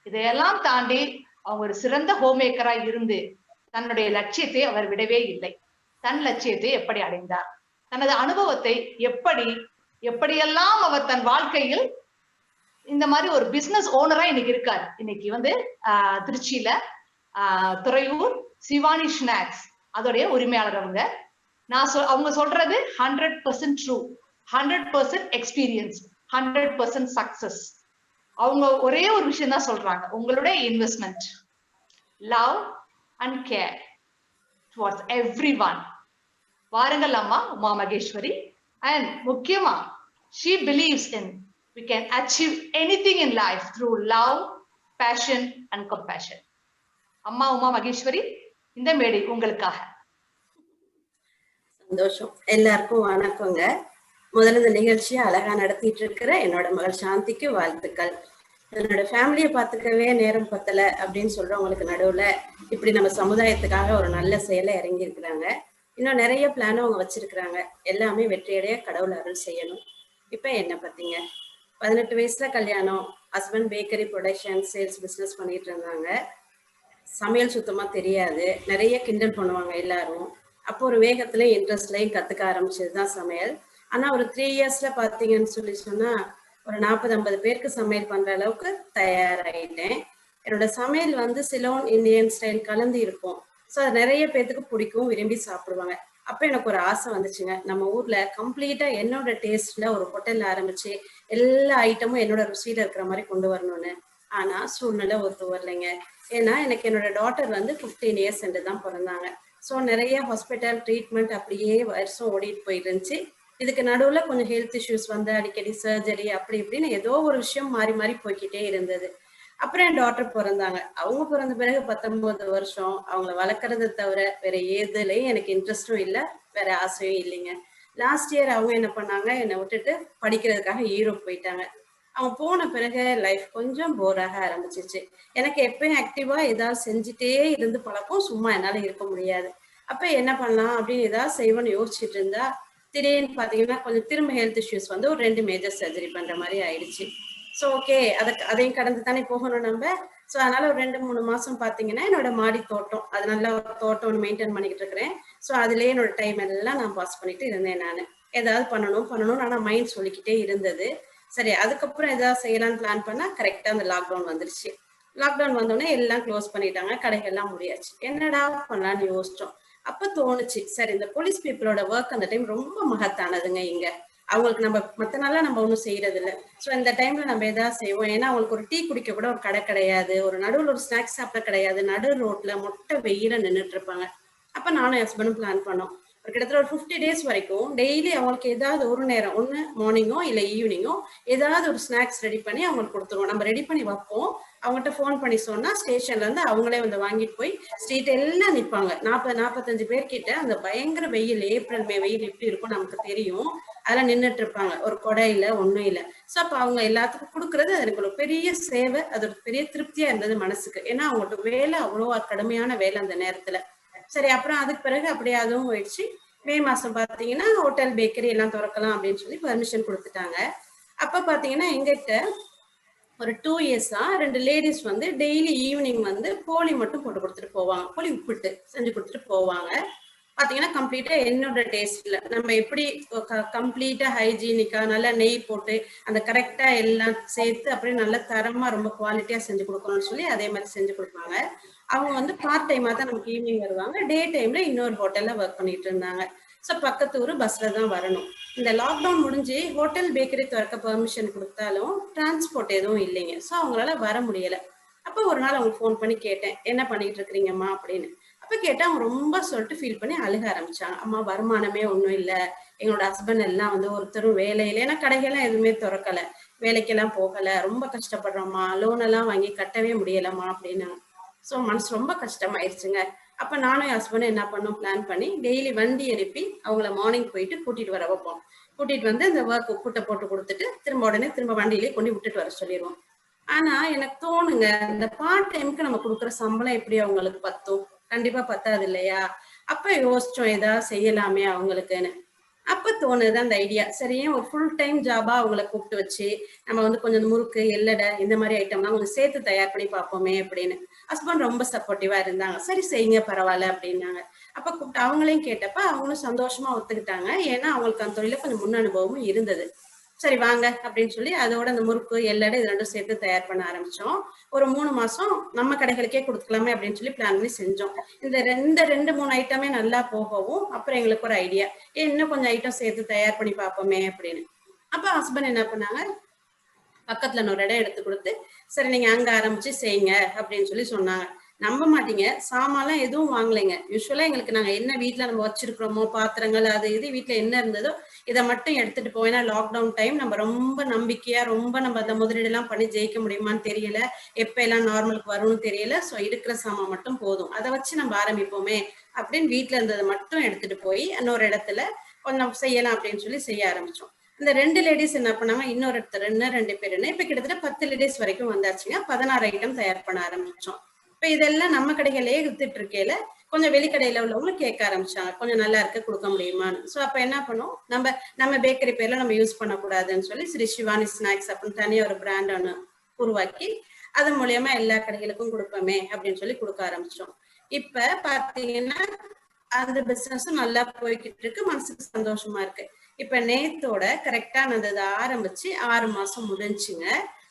இதையெல்லாம் தாண்டி அவங்க ஒரு சிறந்த ஹோம் மேக்கரா இருந்து தன்னுடைய லட்சியத்தை அவர் விடவே இல்லை. தன் லட்சியத்தை எப்படி அடைந்தார், தனது அனுபவத்தை எப்படியெல்லாம் அவர் தன் வாழ்க்கையில் இந்த மாதிரி ஒரு பிசினஸ் ஓனரா இன்னைக்கு இருக்காரு. இன்னைக்கு வந்து திருச்சியில துறையூர் சிவானி ஸ்நாக்ஸ் அதோடைய உரிமையாளர் அவங்க. அவங்க சொல்றது 100% ட்ரூ, 100% எக்ஸ்பீரியன்ஸ், 100% சக்சஸ். அவங்க ஒரே ஒரு விஷயம் தான் சொல்றாங்க, உங்களுடைய investment, love and care towards everyone. வாருங்கள் அம்மா உமா மகேஸ்வரி. அண்ட் முக்கியமா she believes in we can achieve anything in life through love, passion and compassion. அம்மா உமா மகேஸ்வரி, இந்த மேடை உங்களுக்காக. சந்தோஷம். எல்லாருக்கும் வணக்கங்க. முதல்ல இந்த நிகழ்ச்சியை அழகா நடத்திட்டு இருக்கிற என்னோட மகள் சாந்திக்கு வாழ்த்துக்கள். என்னோட ஃபேமிலியை பார்த்துக்கவே நேரம் பத்தல அப்படின்னு சொல்றவங்களுக்கு நடுவுல இப்படி நம்ம சமுதாயத்துக்காக ஒரு நல்ல செயலை இறங்கி இருக்கிறாங்க. இன்னும் நிறைய பிளானும் அவங்க வச்சிருக்கிறாங்க. எல்லாமே வெற்றியடைய கடவுள் அருள் செய்யணும். இப்ப என்ன பார்த்தீங்க, 18 வயசுல கல்யாணம். Husband bakery production sales business பண்ணிட்டு இருந்தாங்க. சமையல் சுத்தமா தெரியாது, நிறைய கிண்டல் பண்ணுவாங்க எல்லாரும். அப்போ ஒரு வேகத்துலயும் இன்ட்ரெஸ்ட்லயும் கத்துக்க ஆரம்பிச்சதுதான் சமையல். ஆனா ஒரு 3 இயர்ஸ்ல பாத்தீங்கன்னு சொன்னா ஒரு 40-50 பேருக்கு சமையல் பண்ற அளவுக்கு தயாராயிட்டேன். என்னோட சமையல் வந்து சிலோன் இந்தியன் ஸ்டைல் கலந்து இருக்கும். ஸோ அது நிறைய பேத்துக்கு பிடிக்கும், விரும்பி சாப்பிடுவாங்க. அப்ப எனக்கு ஒரு ஆசை வந்துச்சுங்க, நம்ம ஊர்ல கம்ப்ளீட்டா என்னோட டேஸ்ட்ல ஒரு ஹோட்டல் ஆரம்பிச்சு எல்லா ஐட்டமும் என்னோட ருசியில இருக்கிற மாதிரி கொண்டு வரணும்னு. ஆனா சூழ்நிலை ஒத்து வரலைங்க. ஏன்னா எனக்கு என்னோட டாட்டர் வந்து 15 இயர்ஸ் தான் பிறந்தாங்க. ஸோ நிறைய ஹாஸ்பிட்டல் ட்ரீட்மெண்ட் அப்படியே வருஷம் ஓடிட்டு போயிருந்துச்சு. இதுக்கு நடுவுல கொஞ்சம் ஹெல்த் இஷ்யூஸ் வந்து அடிக்கடி சர்ஜரி அப்படி இப்படின்னு ஏதோ ஒரு விஷயம் மாறி மாறி போய்கிட்டே இருந்தது. அப்புறம் என் டாட்டர் பிறந்தாங்க. அவங்க பிறந்த பிறகு 19 வருஷம் அவங்கள வளர்க்கறதை தவிர வேற எதுலையும் எனக்கு இன்ட்ரெஸ்டும் இல்லை, வேற ஆசையும் இல்லைங்க. லாஸ்ட் இயர் அவங்க என்ன பண்ணாங்க, என்னை விட்டுட்டு படிக்கிறதுக்காக யூரோப் போயிட்டாங்க. அவங்க போன பிறகு லைஃப் கொஞ்சம் போராக ஆரம்பிச்சிச்சு. எனக்கு எப்பயும் ஆக்டிவா ஏதாவது செஞ்சுட்டே இருந்து பழக்கம், சும்மா என்னால இருக்க முடியாது. அப்ப என்ன பண்ணலாம் அப்படின்னு ஏதாவது செய்வோன்னு யோசிச்சுட்டு இருந்தா திடீர்னு பாத்தீங்கன்னா கொஞ்சம் திரும்ப ஹெல்த் இஷ்யூஸ் வந்து ஒரு 2 மேஜர் சர்ஜரி பண்ற மாதிரி ஆயிடுச்சு. ஸோ ஓகே, அதையும் கடந்து தானே போகணும் நம்ம. ஸோ அதனால ஒரு 2-3 மாசம் பாத்தீங்கன்னா என்னோட மாடி தோட்டம், அது நல்லா ஒரு தோட்டம் ஒன்று மெயின்டைன் பண்ணிக்கிட்டு இருக்கிறேன். ஸோ அதுலயே என்னோட டைம் எல்லாம் நான் பாஸ் பண்ணிட்டு இருந்தேன். நான் ஏதாவது பண்ணணும் ஆனா மைண்ட் சொல்லிக்கிட்டே இருந்தது. சரி, அதுக்கப்புறம் ஏதாவது செய்யலாம்னு பிளான் பண்ணா கரெக்டா அந்த லாக்டவுன் வந்துருச்சு. லாக்டவுன் வந்தோடனே எல்லாம் க்ளோஸ் பண்ணிட்டாங்க, கடைகள்லாம் முடியாச்சு. என்னடா பண்ணலான்னு யோசிச்சோம். அப்ப தோணுச்சு, சரி இந்த போலீஸ் பீப்புளோட ஒர்க் அந்த டைம் ரொம்ப மகத்தானதுங்க. இங்க அவங்களுக்கு நம்ம மத்த நாளா நம்ம ஒண்ணும் செய்யறது இல்ல. சோ இந்த டைம்ல நம்ம ஏதாவது செய்வோம். ஏன்னா அவங்களுக்கு ஒரு டீ குடிக்க கூட ஒரு கடை கிடையாது, ஒரு நடுவுல ஒரு ஸ்நாக்ஸ் சாப்பிட கிடையாது, நடு ரோட்ல மொட்டை வெயில நின்றுட்டு இருப்பாங்க. அப்ப நானும் என் ஹஸ்பண்டும் பிளான் பண்ணோம். ஒரு கிட்டத்தட்ட ஒரு 50 டேஸ் வரைக்கும் டெய்லி அவங்களுக்கு ஏதாவது ஒரு நேரம், ஒண்ணு மார்னிங்கோ இல்ல ஈவினிங்கோ ஏதாவது ஒரு ஸ்நாக்ஸ் ரெடி பண்ணி அவங்களுக்கு கொடுத்துருவோம். நம்ம ரெடி பண்ணி வைப்போம். அவங்ககிட்ட ஃபோன் பண்ணி சொன்னா ஸ்டேஷன்ல இருந்து அவங்களே வந்து வாங்கிட்டு போய் ஸ்ட்ரீட் எல்லாம் நிப்பாங்க. 40-45 பேர் கிட்ட அந்த பயங்கர வெயில், ஏப்ரல் மே வெயில் எப்படி இருக்கும் நமக்கு தெரியும். அதெல்லாம் நின்றுட்டு இருப்பாங்க. ஒரு கொடை இல்ல, ஒண்ணும் இல்ல. சோ அப்ப அவங்க எல்லாத்துக்கும் கொடுக்கறது எனக்கு ஒரு பெரிய சேவை, அது ஒரு பெரிய திருப்தியா இருந்தது மனசுக்கு. ஏன்னா அவங்களுக்கு வேலை அவ்வளோ கடுமையான வேலை அந்த நேரத்துல. சரி, அப்புறம் அதுக்கு பிறகு அப்படியே அதுவும் போயிடுச்சு. மே மாசம் பாத்தீங்கன்னா ஹோட்டல் பேக்கரி எல்லாம் திறக்கலாம் அப்படின்னு சொல்லி பர்மிஷன் கொடுத்துட்டாங்க. அப்ப பாத்தீங்கன்னா எங்கிட்ட ஒரு 2 இயர்ஸா 2 லேடிஸ் வந்து டெய்லி ஈவினிங் வந்து போலி மட்டும் போட்டு கொடுத்துட்டு போவாங்க. போலி உப்பிட்டு செஞ்சு கொடுத்துட்டு போவாங்க. பாத்தீங்கன்னா கம்ப்ளீட்டா என்னோட டேஸ்ட்ல நம்ம எப்படி கம்ப்ளீட்டா ஹைஜீனிக்கா நல்லா நெய் போட்டு அந்த கரெக்டா எல்லாம் சேர்த்து அப்படியே நல்ல தரமா ரொம்ப குவாலிட்டியா செஞ்சு கொடுக்கணும்னு சொல்லி அதே மாதிரி செஞ்சு கொடுப்பாங்க. அவங்க வந்து பார்ட் டைமா தான் நமக்கு ஈவினிங் வருவாங்க. டே டைம்ல இன்னொரு ஹோட்டல்ல ஒர்க் பண்ணிட்டு இருந்தாங்க. ஸோ பக்கத்து ஊர் பஸ்ல தான் வரணும். இந்த லாக்டவுன் முடிஞ்சு ஹோட்டல் பேக்கரி திறக்க பெர்மிஷன் கொடுத்தாலும் டிரான்ஸ்போர்ட் எதுவும் இல்லைங்க. ஸோ அவங்களால வர முடியல. அப்போ ஒரு நாள் அவங்க ஃபோன் பண்ணி கேட்டேன், என்ன பண்ணிட்டு இருக்கிறீங்கம்மா அப்படின்னு. அப்ப கேட்டா அவங்க ரொம்ப சொல்லிட்டு ஃபீல் பண்ணி அழுக ஆரம்பிச்சாங்க. அம்மா வருமானமே ஒண்ணும் இல்ல, எங்களோட ஹஸ்பண்ட் எல்லாம் வந்து ஒருத்தரும் வேலையில, ஏன்னா கடைகள்லாம் எதுவுமே திறக்கல, வேலைக்கெல்லாம் போகல, ரொம்ப கஷ்டப்படுறோம்மா, லோன் எல்லாம் வாங்கி கட்டவே முடியலம்மா அப்படின்னு. சோ மனசு ரொம்ப கஷ்டமாயிருச்சுங்க. அப்ப நானும் என் ஹஸ்பண்டும் என்ன பண்ணோம், பிளான் பண்ணி டெய்லி வண்டி எழுப்பி அவங்கள மார்னிங் போயிட்டு கூட்டிட்டு வர வைப்போம். கூட்டிட்டு வந்து இந்த ஒர்க் கூட்ட போட்டு கொடுத்துட்டு திரும்ப உடனே திரும்ப வண்டியிலேயே கொண்டு விட்டுட்டு வர சொல்லிடுவோம். ஆனா எனக்கு தோணுங்க, இந்த பார்ட் டைமுக்கு நம்ம கொடுக்குற சம்பளம் எப்படி அவங்களுக்கு பத்தும்? கண்டிப்பா பத்தாது இல்லையா? அப்ப யோசிச்சோம் ஏதாவது செய்யலாமே அவங்களுக்குன்னு. அப்ப தோணுது அந்த ஐடியா, சரி ஏன் ஒரு ஃபுல் டைம் ஜாபா அவங்களை கூப்பிட்டு வச்சு நம்ம வந்து கொஞ்சம் முறுக்கு, எள்ளடை இந்த மாதிரி ஐட்டம்லாம் கொஞ்சம் சேர்த்து தயார் பண்ணி பார்ப்போமே அப்படின்னு. ஹஸ்பண்ட் ரொம்ப சப்போர்ட்டிவா இருந்தாங்க. சரி செய்யுங்க பரவாயில்ல அப்படின்னாங்க. அப்ப கூப்பிட்டு அவங்களையும் கேட்டப்ப அவங்களும் சந்தோஷமா ஒத்துக்கிட்டாங்க. ஏன்னா அவங்களுக்கு அந்த தொழில கொஞ்சம் முன் அனுபவமும் இருந்தது. சரி வாங்க அப்படின்னு சொல்லி அதோட அந்த முறுக்கு, எள்ளடை இது ரெண்டும் சேர்த்து தயார் பண்ண ஆரம்பிச்சோம். ஒரு 3 மாசம் நம்ம கடைகளுக்கே கொடுத்துக்கலாமே அப்படின்னு சொல்லி பிளான் பண்ணி செஞ்சோம். இந்த 2-3 ஐட்டமே நல்லா போகவும் அப்புறம் எங்களுக்கு ஒரு ஐடியா, இன்னும் கொஞ்சம் ஐட்டம் சேர்த்து தயார் பண்ணி பார்ப்போமே அப்படின்னு. அப்ப ஹஸ்பண்ட் என்ன பண்ணாங்க, பக்கத்துல ஒரு இடம் எடுத்து கொடுத்து, சரி நீங்க அங்க ஆரம்பிச்சு செய்யுங்க அப்படின்னு சொல்லி சொன்னாங்க. நம்ப மாட்டீங்க, சாமான்லாம் எதுவும் வாங்கலைங்க. யூஸ்வலா எங்களுக்கு நாங்க என்ன வீட்டுல நம்ம வச்சிருக்கிறோமோ பாத்திரங்கள் அது இது வீட்டுல என்ன இருந்ததோ இதை மட்டும் எடுத்துட்டு போவோம். ஏன்னா லாக்டவுன் டைம் நம்ம ரொம்ப நம்பிக்கையா ரொம்ப நம்ம அந்த முதலீடு எல்லாம் பண்ணி ஜெயிக்க முடியுமான்னு தெரியல, எப்ப எல்லாம் நார்மலுக்கு வரும்னு தெரியல. சோ இருக்கிற சாமான் மட்டும் போதும், அதை வச்சு நம்ம ஆரம்பிப்போமே அப்படின்னு வீட்டுல இருந்ததை மட்டும் எடுத்துட்டு போய் இன்னொரு இடத்துல கொஞ்சம் செய்யலாம் அப்படின்னு சொல்லி செய்ய ஆரம்பிச்சோம். இந்த 2 லேடிஸ் என்ன பண்ணாங்க, இன்னொருத்தர் 2 பேர் இப்ப கிட்டத்தட்ட 10 லேடிஸ் வரைக்கும் வந்தாச்சுங்க. 16 ஐட்டம் தயார் பண்ண ஆரம்பிச்சோம். இப்ப இதெல்லாம் நம்ம கடைகளே வித்துட்டு இருக்கையில கொஞ்சம் வெளிக்கடையில உள்ளவங்களும் கேட்க ஆரம்பிச்சாங்க, கொஞ்சம் நல்லா இருக்க கொடுக்க முடியுமான்னு. சோ அப்ப என்ன பண்ணுவோம், நம்ம பேக்கரி பேர்ல நம்ம யூஸ் பண்ணக்கூடாதுன்னு சொல்லி ஸ்ரீ சிவானி ஸ்நாக்ஸ் அப்படின்னு தனியா ஒரு பிராண்ட் ஒண்ணு உருவாக்கி அது மூலியமா எல்லா கடைகளுக்கும் கொடுப்போமே அப்படின்னு சொல்லி கொடுக்க ஆரம்பிச்சோம். இப்ப பாத்தீங்கன்னா அந்த பிசினஸும் நல்லா போய்கிட்டு இருக்கு, மனசுக்கு சந்தோஷமா இருக்கு. இப்ப நேத்தோட கரெக்டா நான் அதை ஆரம்பிச்சு 6 மாசம் முடிஞ்சுங்க.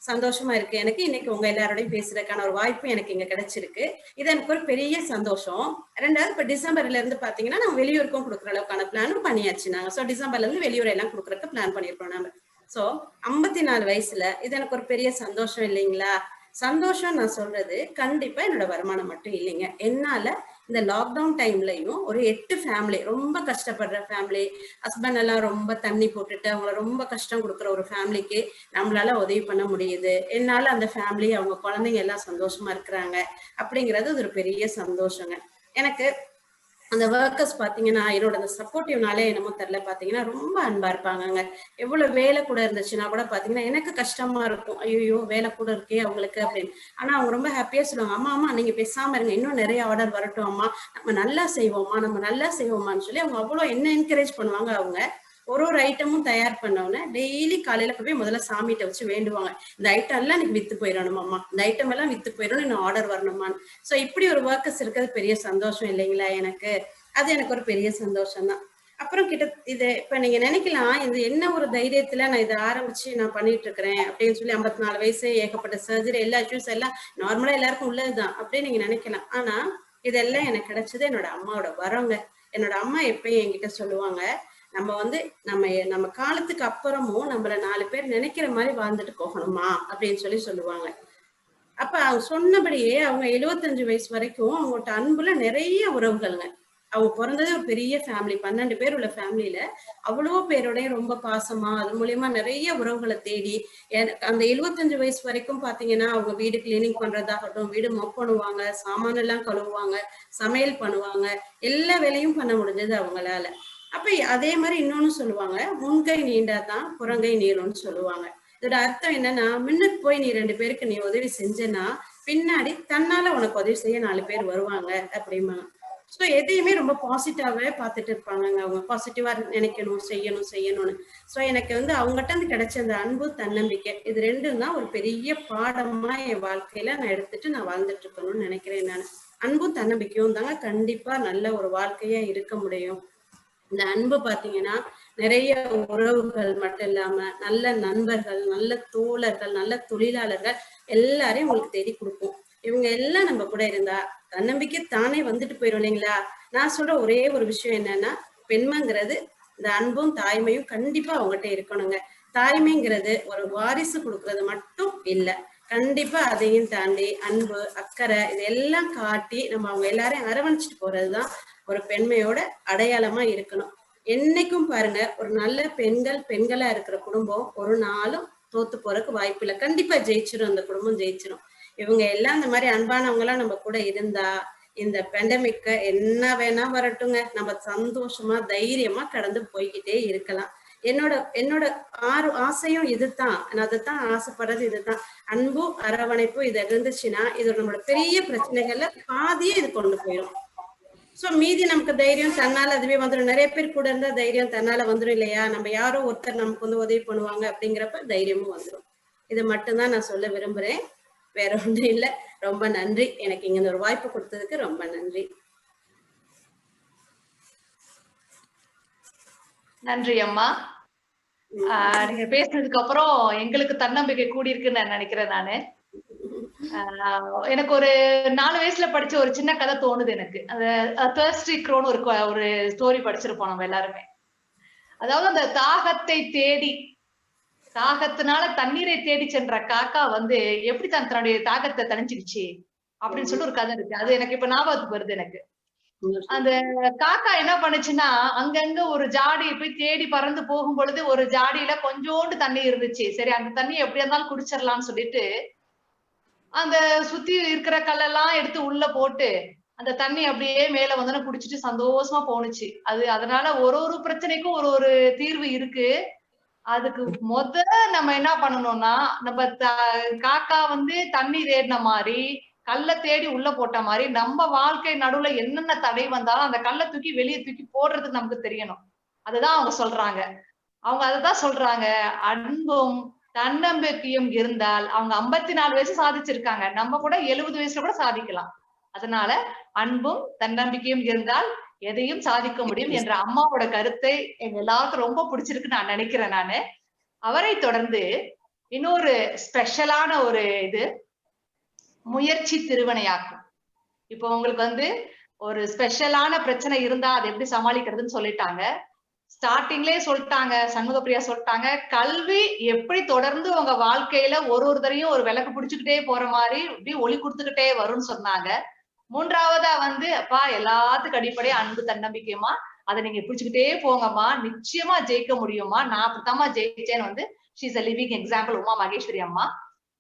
சந்தோஷமா இருக்கு எனக்கு. இன்னைக்கு உங்க எல்லாரோடையும் பேசுறதுக்கான ஒரு வாய்ப்பு எனக்கு இங்க கிடைச்சிருக்கு. இது எனக்கு ஒரு பெரிய சந்தோஷம். 2வது இப்ப டிசம்பர்ல இருந்து பாத்தீங்கன்னா நம்ம வெளியூருக்கும் கொடுக்குற அளவுக்கான பிளானும் பண்ணியாச்சு நாங்க. சோ டிசம்பர்ல இருந்து வெளியூர் எல்லாம் கொடுக்கறதுக்கு பிளான் பண்ணிருக்கோம் நாம. சோ 54 வயசுல இது எனக்கு ஒரு பெரிய சந்தோஷம் இல்லைங்களா? சந்தோஷம் நான் சொல்றது கண்டிப்பா என்னோட வருமானம் மட்டும் இல்லைங்க. என்னால இந்த லாக்டவுன் டைம்லயும் ஒரு 8 ஃபேமிலி, ரொம்ப கஷ்டப்படுற ஃபேமிலி, ஹஸ்பண்ட் எல்லாம் ரொம்ப தண்ணி போட்டுட்டு அவங்கள ரொம்ப கஷ்டம் கொடுக்குற ஒரு ஃபேமிலிக்கு நம்மளால உதவி பண்ண முடியுது. என்னால அந்த ஃபேமிலி அவங்க குழந்தைங்க எல்லாம் சந்தோஷமா இருக்கிறாங்க அப்படிங்கிறது ஒரு பெரிய சந்தோஷங்க எனக்கு. அந்த ஒர்க்கர்ஸ் பாத்தீங்கன்னா என்னோட அந்த சப்போர்ட்டிவ்னாலே என்னமோ தெரியல, பாத்தீங்கன்னா ரொம்ப அன்பா இருப்பாங்க. எவ்வளவு வேலை கூட இருந்துச்சுன்னா கூட பாத்தீங்கன்னா எனக்கு கஷ்டமா இருக்கும், ஐயோ வேலை கூட இருக்கே அவங்களுக்கு அப்படின்னு. ஆனா அவங்க ரொம்ப ஹாப்பியா சொல்லுவாங்க, அம்மா அம்மா நீங்க பேசாம இருங்க, இன்னும் நிறைய ஆர்டர் வரட்டும் அம்மா, நம்ம நல்லா செய்வோமான்னு சொல்லி அவங்க அவ்வளவு என்ன என்கரேஜ் பண்ணுவாங்க. அவங்க ஒரு ஐட்டமும் தயார் பண்ணவொன்னே டெய்லி காலையில போய் முதல்ல சாமிகிட்ட வச்சு வேண்டுவாங்க, இந்த ஐட்டம் எல்லாம் எனக்கு வித்து போயிடணுமாம்மா, இந்த ஐட்டம் எல்லாம் வித்து போயிடணும், இன்னும் ஆர்டர் வரணுமான்னு. சோ இப்படி ஒரு ஒர்க்கர்ஸ் இருக்கிறது பெரிய சந்தோஷம் இல்லைங்களா எனக்கு? அது எனக்கு ஒரு பெரிய சந்தோஷம் தான். அப்புறம் இது இப்ப நீங்க நினைக்கலாம், இது என்ன ஒரு தைரியத்துல நான் இதை ஆரம்பிச்சு நான் பண்ணிட்டு இருக்கிறேன் அப்படின்னு சொல்லி. 54 வயசு, ஏகப்பட்ட சர்ஜரி, எல்லா இஷ்யூஸ் எல்லாம் நார்மலா எல்லாருக்கும் உள்ளதுதான் அப்படின்னு நீங்க நினைக்கலாம். ஆனா இதெல்லாம் எனக்கு கிடைச்சது என்னோட அம்மாவோட வரங்க. என்னோட அம்மா எப்பயும் என்கிட்ட சொல்லுவாங்க, நம்ம வந்து நம்ம காலத்துக்கு அப்புறமும் நம்மள 4 பேர் நினைக்கிற மாதிரி வாழ்ந்துட்டு போகணுமா அப்படின்னு சொல்லுவாங்க. அப்ப அவங்க சொன்னபடியே அவங்க 75 வயசு வரைக்கும் அவங்கள்ட்ட அன்புல நிறைய உறவுகள்ங்க. அவங்க பிறந்தது ஒரு பெரிய ஃபேமிலி, 12 பேர் உள்ள ஃபேமிலியில அவ்வளோ பேரோடய ரொம்ப பாசமா அது மூலியமா நிறைய உறவுகளை தேடி அந்த 75 வயசு வரைக்கும் பாத்தீங்கன்னா அவங்க வீடு கிளீனிங் பண்றதாகட்டும், வீடு மொப் பண்ணுவாங்க, சாமான எல்லாம் கழுவுவாங்க, சமையல் பண்ணுவாங்க, எல்லா வேலையும் பண்ண முடிஞ்சது அவங்களால. அப்ப அதே மாதிரி இன்னொன்னு சொல்லுவாங்க, முன்கை நீண்டாதான் புறங்கை நீளும்னு சொல்லுவாங்க. இதோட அர்த்தம் என்னன்னா, முன்னுக்கு போய் நீ 2 பேருக்கு நீ உதவி செஞ்சனா பின்னாடி தன்னால உனக்கு உதவி செய்ய 4 பேர் வருவாங்க அப்படிம்பாங்க. ஸோ எதையுமே ரொம்ப பாசிட்டிவாவே பார்த்துட்டு இருப்பாங்க. அவங்க பாசிட்டிவா நினைக்கணும், செய்யணும்னு. ஸோ எனக்கு வந்து அவங்ககிட்ட இருந்து கிடைச்ச அந்த அன்பு, தன்னம்பிக்கை, இது ரெண்டும் தான் ஒரு பெரிய பாடமா என் வாழ்க்கையில நான் எடுத்துட்டு நான் வாழ்ந்துட்டு இருக்கணும்னு நினைக்கிறேன். நான் அன்பும் தன்னம்பிக்கையும் தாங்க கண்டிப்பா நல்ல ஒரு வாழ்க்கையா இருக்க முடியும். இந்த அன்பு பாத்தீங்கன்னா நிறைய உறவுகள் மட்டும் இல்லாம நல்ல நண்பர்கள், நல்ல தோழர்கள், நல்ல தொழிலாளர்கள் எல்லாரையும் உங்களுக்கு தேடி கொடுக்கும். இவங்க எல்லாம் நம்ம கூட இருந்தா தன்னம்பிக்கை தானே வந்துட்டு போயிடும் இல்லைங்களா? நான் சொல்ற ஒரே ஒரு விஷயம் என்னன்னா, பெண்மைங்கிறது இந்த அன்பும் தாய்மையும் கண்டிப்பா அவங்ககிட்ட இருக்கணுங்க. தாய்மைங்கிறது ஒரு வாரிசு கொடுக்கறது மட்டும் இல்லை, கண்டிப்பா அதையும் தாண்டி அன்பு, அக்கறை இதெல்லாம் காட்டி நம்ம அவங்க எல்லாரையும் அரவணைச்சிட்டு போறதுதான் ஒரு பெண்மையோட அடையாளமா இருக்கணும். என்னைக்கும் பாருங்க, ஒரு நல்ல பெண்களா இருக்கிற குடும்பம் ஒரு நாளும் தோத்து போறதுக்கு வாய்ப்பு இல்லை. கண்டிப்பா ஜெயிச்சிடும், அந்த குடும்பம் ஜெயிச்சிடும். இவங்க எல்லாம் இந்த மாதிரி அன்பானவங்க எல்லாம் நம்ம கூட இருந்தா இந்த பெண்டமிக்க என்ன வேணா வரட்டுங்க, நம்ம சந்தோஷமா தைரியமா கடந்து போய்கிட்டே இருக்கலாம். என்னோட ஆசையும் இதுதான், நான் அதைத்தான் ஆசைப்படுறது இதுதான். அன்பு, அரவணைப்பு இது இருந்துச்சுன்னா இது நம்மளோட பெரிய பிரச்சனைகள்ல பாதியே இது கொண்டு போயிடும். சோ மீதி நமக்கு தைரியம் தன்னால அதுவே வந்துடும். நிறைய பேர் கூட இருந்தா தைரியம் தன்னால வந்துடும் இல்லையா? நம்ம யாரோ ஒருத்தர் நமக்கு வந்து உதவி பண்ணுவாங்க அப்படிங்கிறப்ப தைரியமும் வந்துடும். இதை மட்டும்தான் நான் சொல்ல விரும்புறேன், வேற ஒன்றும் இல்லை. ரொம்ப நன்றி, எனக்கு இங்க ஒரு வாய்ப்பு கொடுத்ததுக்கு ரொம்ப நன்றி. நன்றி அம்மா. நீங்க பேசுனதுக்கு அப்புறம் எங்களுக்கு தன்னம்பிக்கை கூடியிருக்குன்னு நான் நினைக்கிறேன். நானு எனக்கு ஒரு 4 வயசுல படிச்ச ஒரு சின்ன கதை தோணுது எனக்கு. அந்த தர்ஸ்டி க்ரோன்னு ஒரு ஸ்டோரி படிச்சிருப்போம் நம்ம எல்லாருமே. அதாவது அந்த தாகத்தினால தண்ணீரை தேடி சென்ற காக்கா வந்து எப்படி தன்னுடைய தாகத்தை தணிஞ்சிருச்சு அப்படின்னு சொல்லிட்டு ஒரு கதை இருக்கு. அது எனக்கு இப்ப ஞாபகத்துக்கு வருது எனக்கு. அந்த காக்கா என்ன பண்ணுச்சுன்னா, அங்கங்க ஒரு ஜாடியை போய் தேடி பறந்து போகும் பொழுது ஒரு ஜாடியில கொஞ்சோண்டு தண்ணி இருந்துச்சு. சரி, அந்த தண்ணி எப்படியா இருந்தாலும் குடிச்சிடலாம்னு சொல்லிட்டு அந்த சுத்தி இருக்கிற கல்லெல்லாம் எடுத்து உள்ள போட்டு அந்த தண்ணி அப்படியே மேல வந்தோன்னு குடிச்சிட்டு சந்தோஷமா போனுச்சு. அதனால ஒரு பிரச்சனைக்கும் ஒரு தீர்வு இருக்கு. அதுக்கு நம்ம என்ன பண்ணணும்னா, நம்ம காக்கா வந்து தண்ணி தேடின மாதிரி, கல்ல தேடி உள்ள போட்ட மாதிரி, நம்ம வாழ்க்கை நடுவுல என்னென்ன தடை வந்தாலும் அந்த கல்லை தூக்கி வெளியே தூக்கி போடுறதுக்கு நமக்கு தெரியணும். அதுதான் அவங்க சொல்றாங்க. அவங்க அதுதான் சொல்றாங்க. அன்பும் தன்னம்பிக்கையும் இருந்தால் அவங்க 54 வயசு சாதிச்சிருக்காங்க. நம்ம கூட 70 வயசுல கூட சாதிக்கலாம். அதனால அன்பும் தன்னம்பிக்கையும் இருந்தால் எதையும் சாதிக்க முடியும் என்ற அம்மாவோட கருத்தை எங்க எல்லாருக்கும் ரொம்ப பிடிச்சிருக்கு நான் நினைக்கிறேன். நானு அவரை தொடர்ந்து இன்னொரு ஸ்பெஷலான ஒரு இது முயற்சி திருவினையாக்கும். இப்போ உங்களுக்கு வந்து ஒரு ஸ்பெஷலான பிரச்சனை இருந்தா அதை எப்படி சமாளிக்கிறதுன்னு சொல்லிட்டாங்க. ஸ்டார்டிங்லயே சொல்லிட்டாங்க, சண்முகப்பிரியா சொல்லிட்டாங்க, கல்வி எப்படி தொடர்ந்து உங்க வாழ்க்கையில ஒருத்தரையும் ஒரு விளக்கு பிடிச்சுக்கிட்டே போற மாதிரி இப்படி ஒளி கொடுத்துக்கிட்டே வரும்னு சொன்னாங்க. 3வதா வந்து அப்பா எல்லாத்துக்கும் அடிப்படையா அன்பு தன்னம்பிக்கையுமா, அதை நீங்க பிடிச்சுக்கிட்டே போங்கம்மா, நிச்சயமா ஜெயிக்க முடியுமா, நான் அப்படித்தாம்மா ஜெயிச்சேன்னு வந்து she's a living example Uma Maheswari அம்மா.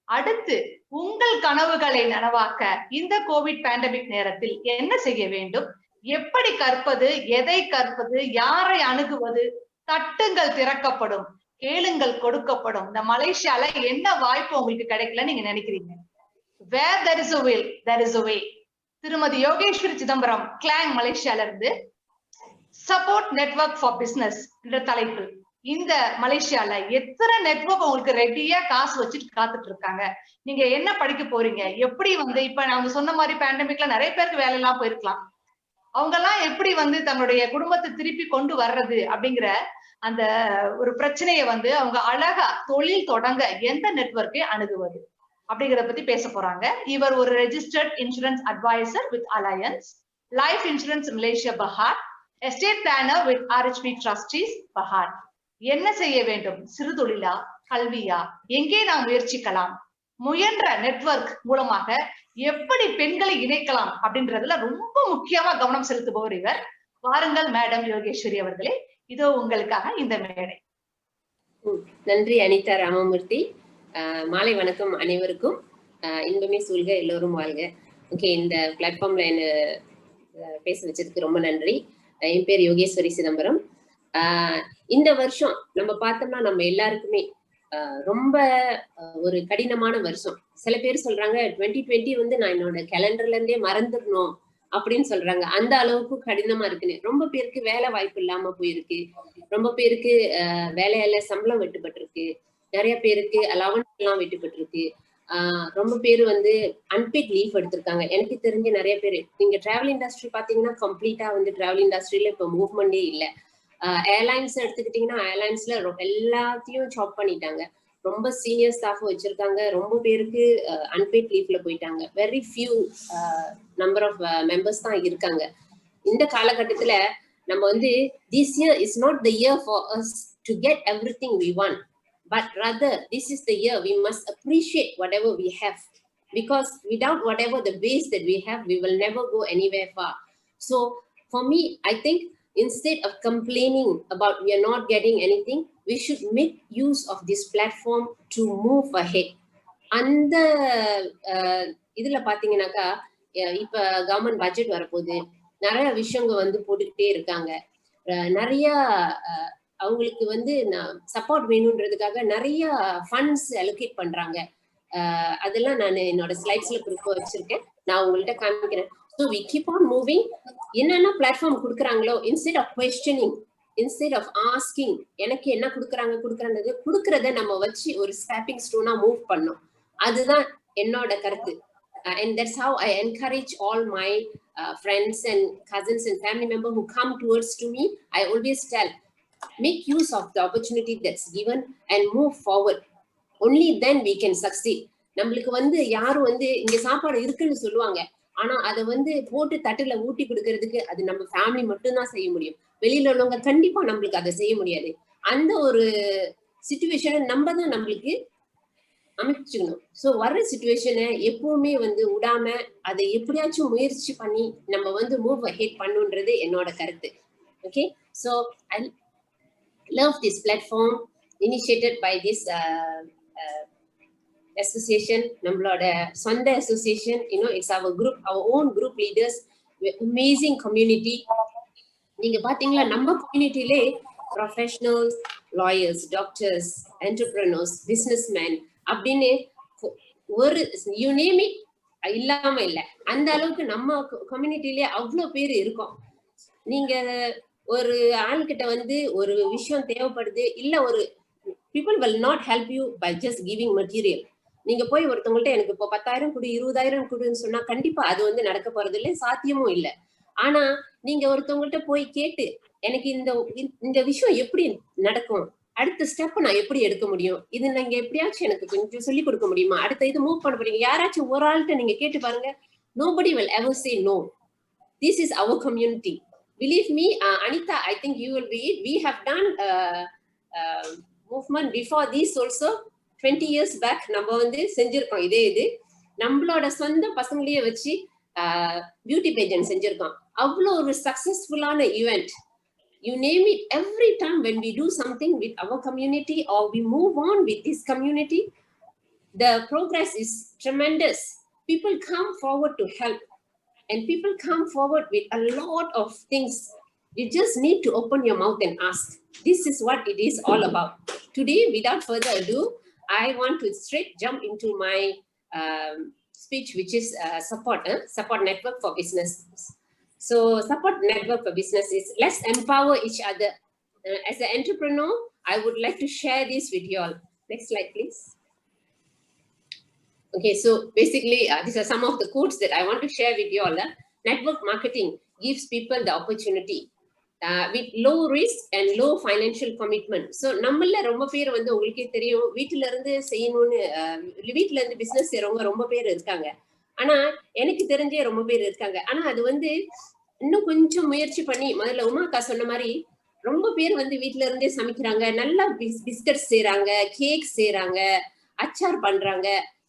அடுத்து உங்கள் கனவுகளை நனவாக்க இந்த கோவிட் பேண்டமிக் நேரத்தில் என்ன செய்ய வேண்டும், எப்படி கற்பது, எதை கற்பது, யாரை அணுகுவது, தட்டுங்கள் திறக்கப்படும், கேளுங்கள் கொடுக்கப்படும். இந்த மலேசியால என்ன வாய்ப்பு உங்களுக்கு கிடைக்கல நீங்க நினைக்கிறீங்க? Where there is a will, there is a way. திருமதி யோகேஸ்வரி சிதம்பரம் கிளாங் மலேசியால இருந்து சப்போர்ட் நெட்வொர்க் ஃபார் பிசினஸ் என்ற தலைப்பு. இந்த மலேசியால எத்தனை நெட்வொர்க் உங்களுக்கு ரெடியா காசு வச்சுட்டு காத்துட்டு இருக்காங்க. நீங்க என்ன படிக்க போறீங்க, எப்படி வந்து இப்ப அவங்க சொன்ன மாதிரி பேண்டமிக்ல நிறைய பேருக்கு வேலை எல்லாம் போயிருக்கலாம். அவங்க எல்லாம் எப்படி வந்து தன்னுடைய குடும்பத்தை திருப்பி கொண்டு வர்றது அப்படிங்கிற அந்த ஒரு பிரச்சனையை வந்து அவங்க அழகா தொழில் தொடங்க எந்த நெட்வொர்க்கை அணுகுவது அப்படிங்கறத பத்தி பேச போறாங்க. இவர் ஒரு registered insurance advisor with Allianz, life insurance Malaysia பஹார், estate planner with RHP trustees பஹார். என்ன செய்ய வேண்டும்? சிறு தொழிலா, கல்வியா, எங்கே நாம் முயற்சிக்கலாம், முயன்ற நெட்வொர்க் மூலமாக எப்படி பெண்களை இணைக்கலாம் அப்படின்றதுல ரொம்ப முக்கியமா கவனம் செலுத்துபவர் இவர். வாருங்கள் மேடம் யோகேஸ்வரி அவர்களே, இதோ உங்களுக்காக இந்த மேடை. நன்றி அனிதா ராமமூர்த்தி. மாலை வணக்கம் அனைவருக்கும். இன்பமே சூழ்க, எல்லோரும் வாழ்க. ஓகே, இந்த பிளாட்ஃபார்ம்ல என்ன பேச வச்சதுக்கு ரொம்ப நன்றி. என் பேர் யோகேஸ்வரி சிதம்பரம். இந்த வருஷம் நம்ம பார்த்தோம்னா நம்ம எல்லாருக்குமே ரொம்ப ஒரு கடினமான வருஷம். சில பேர் சொல்றாங்க 2020 வந்து நான் என்னோட கேலண்டர்ல இருந்தே மறந்துடணும் அப்படின்னு சொல்றாங்க. அந்த அளவுக்கு கடினமா இருக்குன்னு. ரொம்ப பேருக்கு வேலை வாய்ப்பு இல்லாம போயிருக்கு, ரொம்ப பேருக்கு வேலையில சம்பளம் வெட்டுப்பட்டிருக்கு, நிறைய பேருக்கு அலவன்ஸ் எல்லாம் வெட்டுப்பட்டிருக்கு, ரொம்ப பேர் வந்து அன்பெய்ட் லீவ் எடுத்திருக்காங்க. எனக்கு தெரிஞ்ச நிறைய பேர். நீங்க டிராவல் இண்டஸ்ட்ரி பாத்தீங்கன்னா கம்ப்ளீட்டா வந்து டிராவல் இண்டஸ்ட்ரியில இப்ப மூவ்மெண்டே இல்லை. ஏர்லைன்ஸ் எடுத்துக்கிட்டீங்கன்னா ஏர்லைன்ஸ்ல எல்லாத்தையும் சாப் பண்ணிட்டாங்க. ரொம்ப சீனியர் ஸ்டாஃப் வச்சிருக்காங்க, ரொம்ப பேருக்கு அன்பெய்ட் லீவ்ல போயிட்டாங்க. Very few number of members தான் இருக்காங்க. இந்த காலகட்டத்துல நம்ம வந்து this year is not the year for us to get everything we want, but rather this is the year we must appreciate whatever we have, because without whatever the base that we have, we will never go anywhere far. So for me, I think instead of complaining about we are not getting anything, we should make use of this platform to move ahead. அந்த இதுல பாத்தீங்கன்னாக்கா இப்ப government budget வரப்போகுது, நிறைய விஷயங்க வந்து போட்டுக்கிட்டே இருக்காங்க. நிறைய அவங்களுக்கு வந்து சப்போர்ட் வேணும்ன்றதுக்காக நிறைய ஃபண்ட்ஸ் அலோகேட் பண்றாங்க. அதெல்லாம் நான் என்னோட ஸ்லைட்ஸ்ல குறிப்பா வச்சிருக்கேன், நான் உங்கள்கிட்ட காமிக்கிறேன். So we keep on moving. என்னென்ன பிளாட்ஃபார்ம் கொடுக்குறாங்களோ, instead of questioning, instead of asking எனக்கு என்ன கொடுக்குறாங்க கொடுக்கறத நம்ம வச்சு ஒரு ஸ்டாப்பிங் ஸ்டோனா மூவ் பண்ணோம். அதுதான் என்னோட கருத்து. And that's how I encourage all my friends and cousins and family members who come towards to me. I always tell, make use of the opportunity that's given and move forward. Only then we can succeed. நம்மளுக்கு வந்து யாரும் வந்து இங்க சாப்பாடு இருக்குன்னு சொல்லுவாங்க, ஆனா அதை வந்து போட்டு தட்டுல ஊட்டி கொடுக்கறதுக்கு அது நம்ம ஃபேமிலி மட்டும்தான் செய்ய முடியும். வெளியில உள்ளவங்க கண்டிப்பா நம்மளுக்கு அதை செய்ய முடியாது. அந்த ஒரு சிச்சுவேஷனை நம்ம தான் நம்மளுக்கு அமைச்சுக்கணும். ஸோ வர்ற சிச்சுவேஷனை எப்பவுமே வந்து விடாம அதை எப்படியாச்சும் முயற்சி பண்ணி நம்ம வந்து மூவ் அஹெட் பண்ணுன்றது என்னோட கருத்து. Okay, so I love this platform initiated by this association, நம்மளோட சொந்த association. It's our group, our own group leaders, amazing community. நீங்க பாத்தீங்களா நம்ம கம்யூனிட்டிலே professionals, lawyers, doctors, entrepreneurs, businessman அப்படின்னு ஒரு யூ நேம் இட் இல்லாம இல்லை. அந்த அளவுக்கு நம்ம கம்யூனிட்டிலே அவ்வளோ பேர் இருக்கோம். நீங்க ஒரு ஆள்கிட்ட வந்து ஒரு விஷயம் தேவைப்படுது, இல்ல ஒரு people will not help you by just giving material. நீங்க போய் ஒருத்தவங்கள்ட்ட எனக்கு இப்போ 10,000 கொடு, 20,000 கொடுன்னு சொன்னா கண்டிப்பா அது வந்து நடக்க போறது இல்லை, சாத்தியமும் இல்லை. ஆனா நீங்க ஒருத்தவங்கள்ட்ட போய் கேட்டு எனக்கு இந்த விஷயம் எப்படி நடக்கும், அடுத்த ஸ்டெப் நான் எப்படி எடுக்க முடியும், இது நீங்க எப்படியாச்சும் எனக்கு கொஞ்சம் சொல்லி கொடுக்க முடியுமா, அடுத்த இது மூவ் பண்ண போறீங்க, யாராச்சும் ஒரு ஆள்கிட்ட நீங்க கேட்டு பாருங்க. Nobody will ever say no. This is our community. Believe me, Anita, I think you will be it. We have done movement before this also. 20 years back நம்ம வந்து செஞ்சிருக்கோம். இதே இது நம்மளோட சொந்த பசங்களையே வச்சு பியூட்டி பேஜன் செஞ்சிருக்கோம். அவ்வளோ ஒரு சக்சஸ்ஃபுல்லான event. You name it, every time when we do something with our community or we move on with this community, the progress is tremendous. People come forward to help, and people come forward with a lot of things. You just need to open your mouth and ask. This is what it is all about. Today, without further ado, I want to straight jump into my speech, which is support network for business. So support network for business is let's empower each other. As an entrepreneur, I would like to share this with you all. Next slide, please. Okay, so basically, these are some of the quotes that I want to share with you all. Network marketing gives people the opportunity with low risk and low financial commitment. So நம்மள ரொம்ப பேர் வந்து உங்களுக்கே தெரியும் வீட்ல இருந்து செய்யணும்னு வீட்ல இருந்து பிசினஸ் செய்றவங்க ரொம்ப பேர் இருக்காங்க. ஆனா எனக்கு தெரிஞ்சே ரொம்ப பேர் இருக்காங்க. ஆனா அது வந்து இன்னும் கொஞ்சம் முயற்சி பண்ணி முதல்ல உமாக்கா சொன்ன மாதிரி ரொம்ப பேர் வந்து வீட்ல இருந்தே சமைக்கிறாங்க, நல்லா பிஸ்கட் செய்றாங்க, கேக் செய்றாங்க, அச்சார் பண்றாங்க.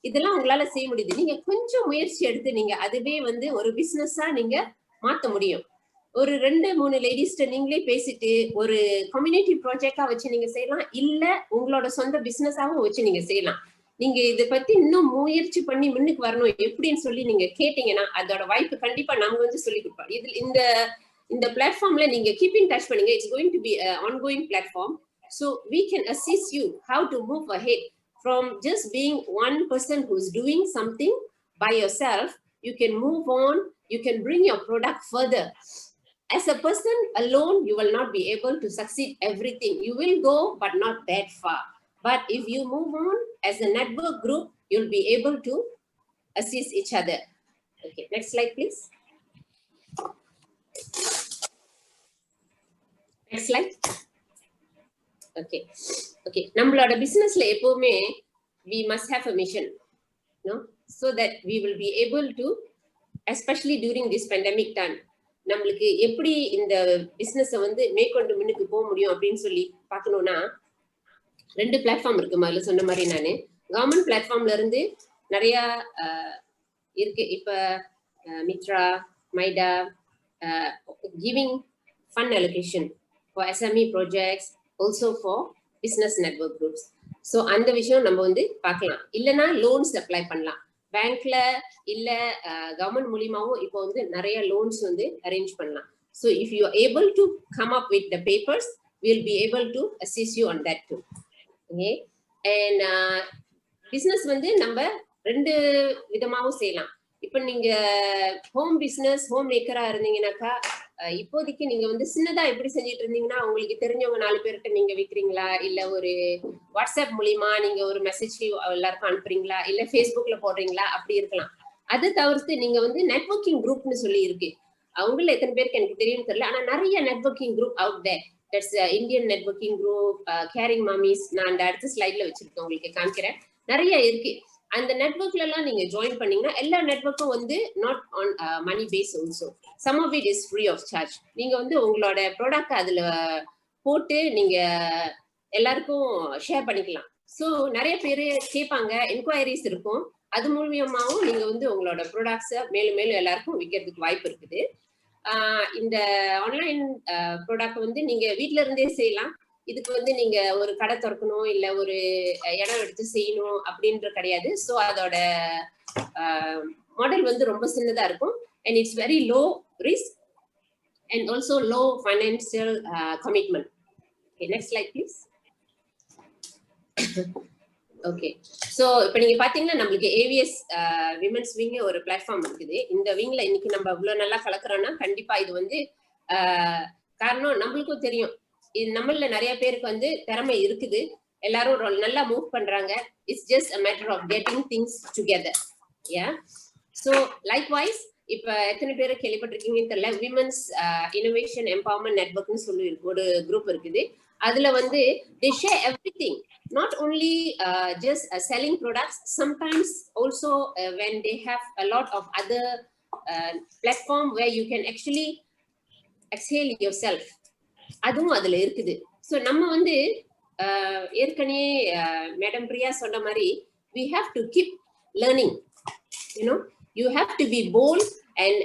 இதெல்லாம் உங்களால செய்ய முடியுது. நீங்க கொஞ்சம் முயற்சி எடுத்து நீங்க அதுவே வந்து ஒரு பிசினஸா நீங்க மாத்த முடியும். ஒரு 2-3 லேடிஸ்ட நீங்களே பேசிட்டு ஒரு கம்யூனிட்டி ப்ராஜெக்டா வச்சு நீங்க செய்யலாம், இல்ல உங்களோட சொந்த பிசினஸாவும் வச்சு நீங்க செய்யலாம். நீங்க இதை பத்தி இன்னும் முயற்சி பண்ணி முன்னுக்கு வரணும் எப்படின்னு சொல்லி நீங்க கேட்டீங்கன்னா அதோட வாய்ப்பு கண்டிப்பா நாங்க வந்து சொல்லி கொடுப்போம். இது இந்த பிளாட்ஃபார்ம்ல நீங்க கீப் இன் டச் பண்ணுங்க. It's going to be ongoing platform. So we can assist you how to move ahead from just being one person who's doing something by yourself. You can move on, you can bring your product further. As a person alone, you will not be able to succeed everything. You will go, but not that far. But if you move on as a network group, you'll be able to assist each other. Okay, next slide, please. Next slide. Okay. நம்மளோட பிசினஸ்ல எப்பவுமே we must have a mission, no? So that we will be able to, especially during this pandemic time, நம்மளுக்கு எப்படி இந்த பிசினஸை வந்து மேற்கொண்டு முன்னுக்கு போக முடியும் அப்படின்னு சொல்லி பார்க்கணும்னா 2 பிளாட்ஃபார்ம் இருக்கு. முதல்ல சொன்ன மாதிரி நானு கவர்மெண்ட் பிளாட்ஃபார்ம்ல இருந்து நிறைய இருக்கு. இப்ப மித்ரா, மைடா, giving fund allocation for SME projects, also for business network groups. So அந்த விஷயம் நம்ம வந்து பார்க்கலாம். இல்லைன்னா லோன்ஸ் அப்ளை பண்ணலாம் பேங்க்ல, இல்ல கவர்மெண்ட் மூலியமாவும் இப்போ வந்து நிறைய லோன்ஸ் வந்து அரேஞ்ச் பண்ணலாம். So if you are able to come up with the papers, will be able to assist you on that too. Okay. And business வந்து நம்ம 2 விதமாகவும் செய்யலாம். இப்போ நீங்க ஹோம் பிசினஸ் ஹோம் மேக்கரா இருந்தீங்கன்னாக்கா இப்போதைக்கு நீங்க வந்து சின்னதா எப்படி செஞ்சுட்டு இருந்தீங்கன்னா உங்களுக்கு தெரிஞ்சவங்க 4 பேர்கிட்ட நீங்க விற்கிறீங்களா, இல்ல ஒரு வாட்ஸ்அப் மூலியமா நீங்க ஒரு மெசேஜ் எல்லாருக்கும் அனுப்புறீங்களா, இல்ல ஃபேஸ்புக்ல போடுறீங்களா, அப்படி இருக்கலாம். அது தவிர்த்து நீங்க வந்து நெட்வொர்க்கிங் குரூப்னு சொல்லி இருக்கு. அவங்கள எத்தனை பேருக்கு எனக்கு தெரியும்னு தெரியல, ஆனா நிறைய networking group out there. That's Indian networking group, caring mommies. நான் அந்த அடுத்த ஸ்லைட்ல வச்சிருக்கேன், உங்களுக்கு காமிக்கிறேன். நிறைய இருக்கு. அந்த நெட்வொர்க்ல எல்லாம் நீங்க ஜாயின் பண்ணீங்கன்னா எல்லா நெட்வொர்க்கும் வந்து not on money base. Also some of it is free of charge. நீங்க வந்து உங்களோட ப்ராடக்ட் அதுல போட்டு நீங்க எல்லாருக்கும் ஷேர் பண்ணிக்கலாம். ஸோ நிறைய பேர் கேட்பாங்க, என்கொயரிஸ் இருக்கும். அது மூலியமாவும் நீங்க வந்து உங்களோட ப்ராடக்ட்ஸை மேலும் மேலும் எல்லாருக்கும் விற்கிறதுக்கு வாய்ப்பு இருக்குது. இந்த ஆன்லைன் ப்ராடக்ட் வந்து நீங்க வீட்ல இருந்தே செய்யலாம். இதுக்கு வந்து நீங்க ஒரு கடை திறக்கணும், இல்ல ஒரு இடம் எடுத்து செய்யணும் அப்படின்ற கிடையாது. ஸோ அதோட மாடல் வந்து ரொம்ப சின்னதா இருக்கும். And it's very low risk and also low financial commitment. Okay, next slide please. Okay, so இப்போ நீங்க பாத்தீங்கன்னா நம்மளுக்கு AVS விமென்ஸ் விங் ஒரு பிளாட்ஃபார்ம் இருக்குது. இந்த விங்ல இன்னைக்கு நம்ம இவ்வளவு நல்லா கலக்குறோம்னா கண்டிப்பா இது வந்து காரணம் நம்மளுக்கும் தெரியும். நம்மள நிறைய பேருக்கு வந்து திறமை இருக்குது, எல்லாரும் நல்லா மூவ் பண்றாங்க. It's just a matter of getting things together. Yeah, so likewise இப்ப எத்தனை பேரை கேள்விப்பட்டிருக்கீங்கன்னு தெரியல, விமென்ஸ் இனோவேஷன் எம்பவர்மெண்ட் நெட்வொர்க்னு சொல்லி ஒரு குரூப் இருக்குது. அதுல வந்து they share everything, not only just selling products, sometimes also when they have a lot of other platform where you can actually exhale yourself, அதுவும் அதுல இருக்குது. ஸோ நம்ம வந்து ஏற்கனவே மேடம் பிரியா சொன்ன மாதிரி we have to keep learning, you know, you have to be bold and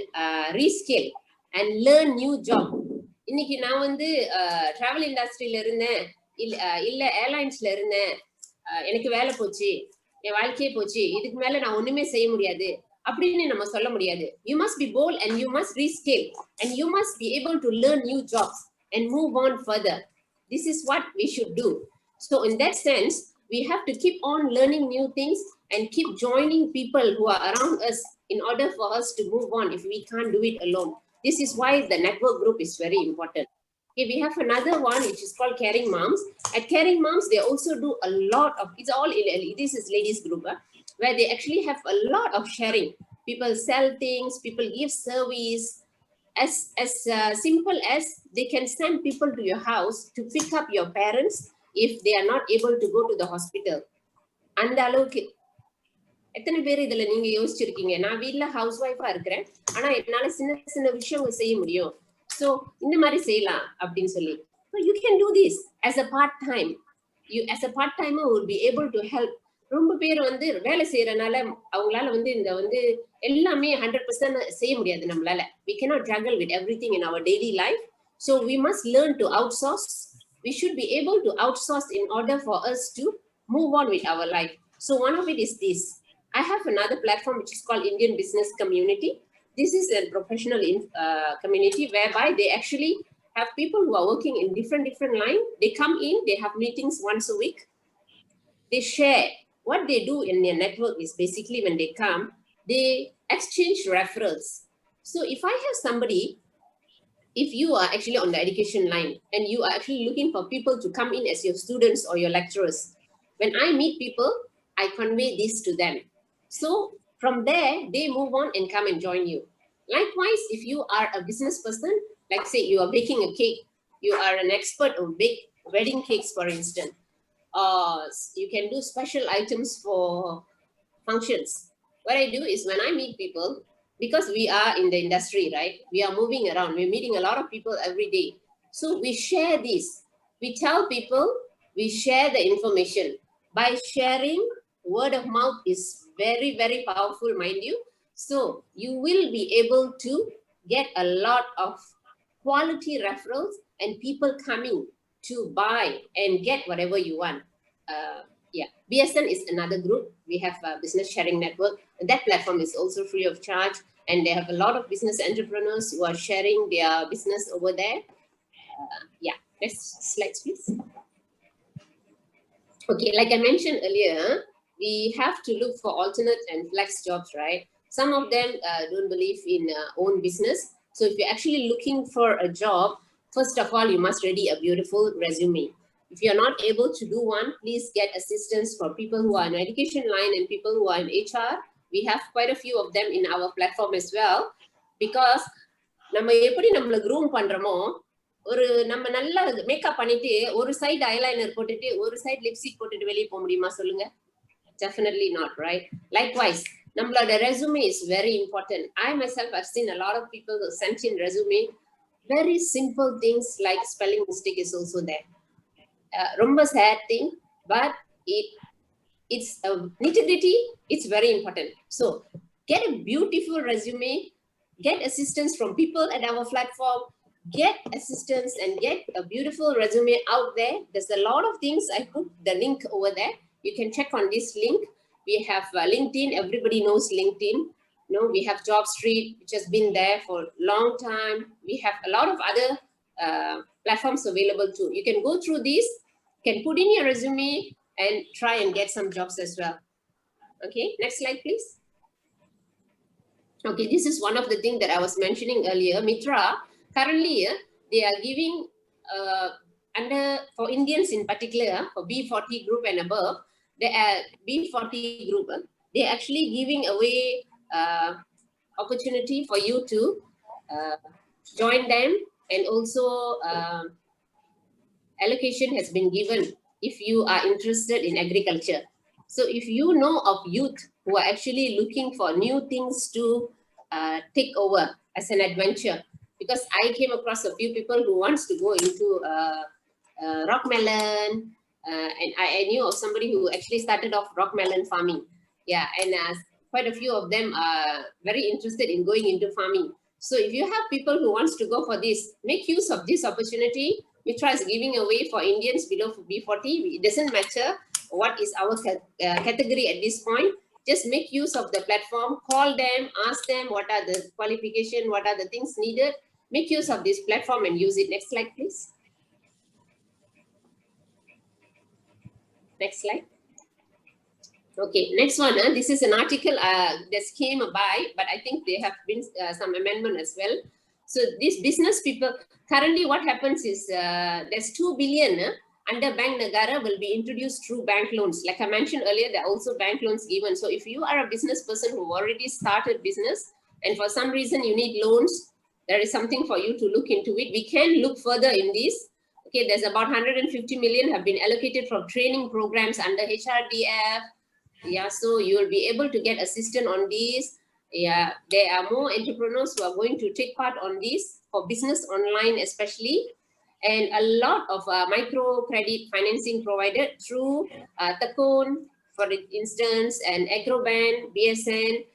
rescale and learn new job. இன்னைக்கு நான் வந்து டிராவல் இண்டஸ்ட்ரியில இருந்தேன், இல்ல ஏர்லைன்ஸ்ல இருந்தேன், எனக்கு வேலை போச்சு, என் வாழ்க்கையே போச்சு, இதுக்கு மேல நான் ஒண்ணுமே செய்ய முடியாது அப்படின்னு நம்ம சொல்ல முடியாது. You must be bold and you must rescale and you must be able to learn new jobs and move on further. This is what we should do. So in that sense, we have to keep on learning new things and keep joining people who are around us in order for us to move on if we can't do it alone. This is why the network group is very important. Okay, we have another one which is called Caring Moms. At Caring Moms, they also do a lot of, it's all, this is ladies group, where they actually have a lot of sharing. People sell things, people give service, as simple as they can send people to your house to pick up your parents if they are not able to go to the hospital. அந்த அளவுக்கு எத்தனை பேர் இதுல நீங்க யோசிச்சிருக்கீங்க? நான் வீட்ல house ஒய்ஃபா இருக்கிறேன், ஆனா என்னால சின்ன சின்ன விஷயங்கள் செய்ய முடியும், சோ இந்த மாதிரி செய்யலாம் அப்படின்னு சொல்லி. So you can do this as a part time. You as a part timer will be able to help. ரொம்ப பேர் வந்து வேலை செய்யறனால அவங்களால வந்து இந்த வந்து எல்லாமே 100% செய்ய முடியாது நம்மளால. We cannot juggle with everything in our daily life. So we must learn to outsource. We should be able to outsource in order for us to move on with our life. So one of it is this. I have another platform which is called Indian Business Community. This is a professional community whereby they actually have people who are working in different line. They come in, they have meetings once a week. They share. What they do in their network is basically when they come, they exchange referrals. So if I have somebody, if you are actually on the education line and you are actually looking for people to come in as your students or your lecturers, when I meet people, I convey this to them. So from there, they move on and come and join you. Likewise, if you are a business person, like say you are baking a cake, you are an expert on bake wedding cakes, for instance, you can do special items for functions. What I do is when I meet people, because we are in the industry, right? We are moving around. We're meeting a lot of people every day. So we share this. We tell people, we share the information. By sharing, word of mouth is very, very powerful, mind you. So you will be able to get a lot of quality referrals and people coming to buy and get whatever you want. Yeah, BSN is another group. We have a business sharing network. And that platform is also free of charge. And they have a lot of business entrepreneurs who are sharing their business over there. Yeah, next slides, please. Okay, like I mentioned earlier, we have to look for alternate and flex jobs, right? Some of them don't believe in own business. So if you're actually looking for a job, first of all, you must ready a beautiful resume. If you're not able to do one, please get assistance for people who are in education line and people who are in HR. We have quite a few of them in our platform as well, because நம்ம எப்படி நம்மள groom பண்றோமோ, ஒரு நம்ம நல்லா makeup பண்ணிட்டு ஒரு side eyeliner போட்டுட்டு ஒரு சைடு லிப்ஸ்டிக் போட்டுட்டு வெளிய போக முடியுமா சொல்லுங்க? Definitely not, right? Likewise, நம்மளோட resume is very important. I myself have seen a lot of people who sent in resume. Very simple things like spelling mistake is also there. ரொம்ப sad thing, but it's a nitty-gritty. It's very important. So get a beautiful resume, get assistance from people at our platform, get assistance and get a beautiful resume out there. There's a lot of things. I put the link over there. You can check on this link. We have LinkedIn. Everybody knows LinkedIn. You know, we have JobStreet, which has been there for a long time. We have a lot of other platforms available too. You can go through these, can put in your resume and try and get some jobs as well. Okay, next slide, please. Okay, this is one of the things that I was mentioning earlier. Mitra, currently, they are giving, for Indians in particular, for B40 group and above, the B40 group, they're actually giving away opportunity for you to join them, and also allocation has been given if you are interested in agriculture. So if you know of youth who are actually looking for new things to take over as an adventure, because I came across a few people who wants to go into rock melon, and I knew of somebody who actually started off rock melon farming. Yeah, and quite a few of them are very interested in going into farming. So if you have people who wants to go for this, make use of this opportunity. Mitra is giving away for Indians below B40. It doesn't matter what is our category at this point. Just make use of the platform, call them, ask them what are the qualification, what are the things needed. Make use of this platform and use it. Next slide, please. Next slide. Okay, next one. This is an article that came by, but I think there have been some amendment as well. So these business people, currently what happens is there's 2 billion under Bank Negara will be introduced through bank loans. Like I mentioned earlier, there are also bank loans given. So if you are a business person who already started business and for some reason you need loans, there is something for you to look into it. We can look further in this. Okay, there's about 150 million have been allocated for training programs under HRDF. Yeah, so you will be able to get assistance on this. Yeah, there are more entrepreneurs who are going to take part on this for business online especially. And a lot of micro credit financing provided through Tekun, for instance, and Agroban, BSN.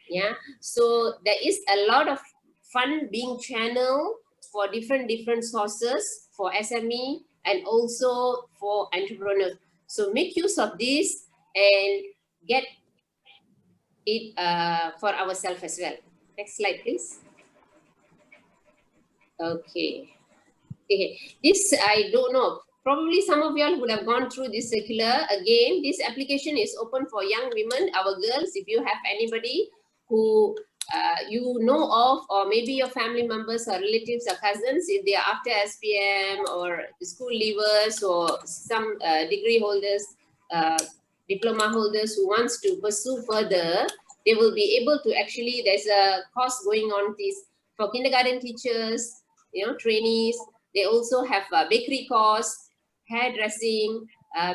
Yeah, so there is a lot of fund being channeled for different sources for SME and also for entrepreneurs. So make use of this and get it for ourselves as well. Next slide, please. Okay. This I don't know. Probably some of y'all would have gone through this circular. Again, this application is open for young women, our girls. If you have anybody who you know of, or maybe your family members or relatives or cousins, if they are after SPM or school leavers or some degree holders, diploma holders who wants to pursue further, they will be able to actually, there's a course going on this for kindergarten teachers, you know, trainees. They also have a bakery course, hairdressing,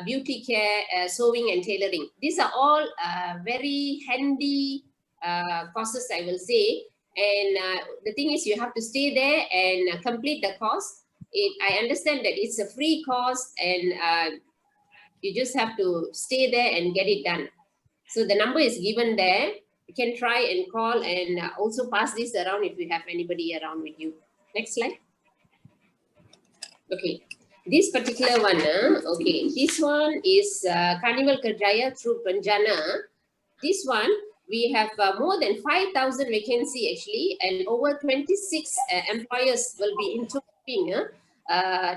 beauty care, sewing and tailoring. These are all very handy courses, I will say. And the thing is, you have to stay there and complete the course. I understand that it's a free course and you just have to stay there and get it done. So the number is given there. You can try and call and also pass this around if you have anybody around with you. Next slide. Okay, this particular one, okay, this one is Carnival Kerjaya through Penjana. This one, we have more than 5,000 vacancy actually, and over 26 employers will be interviewing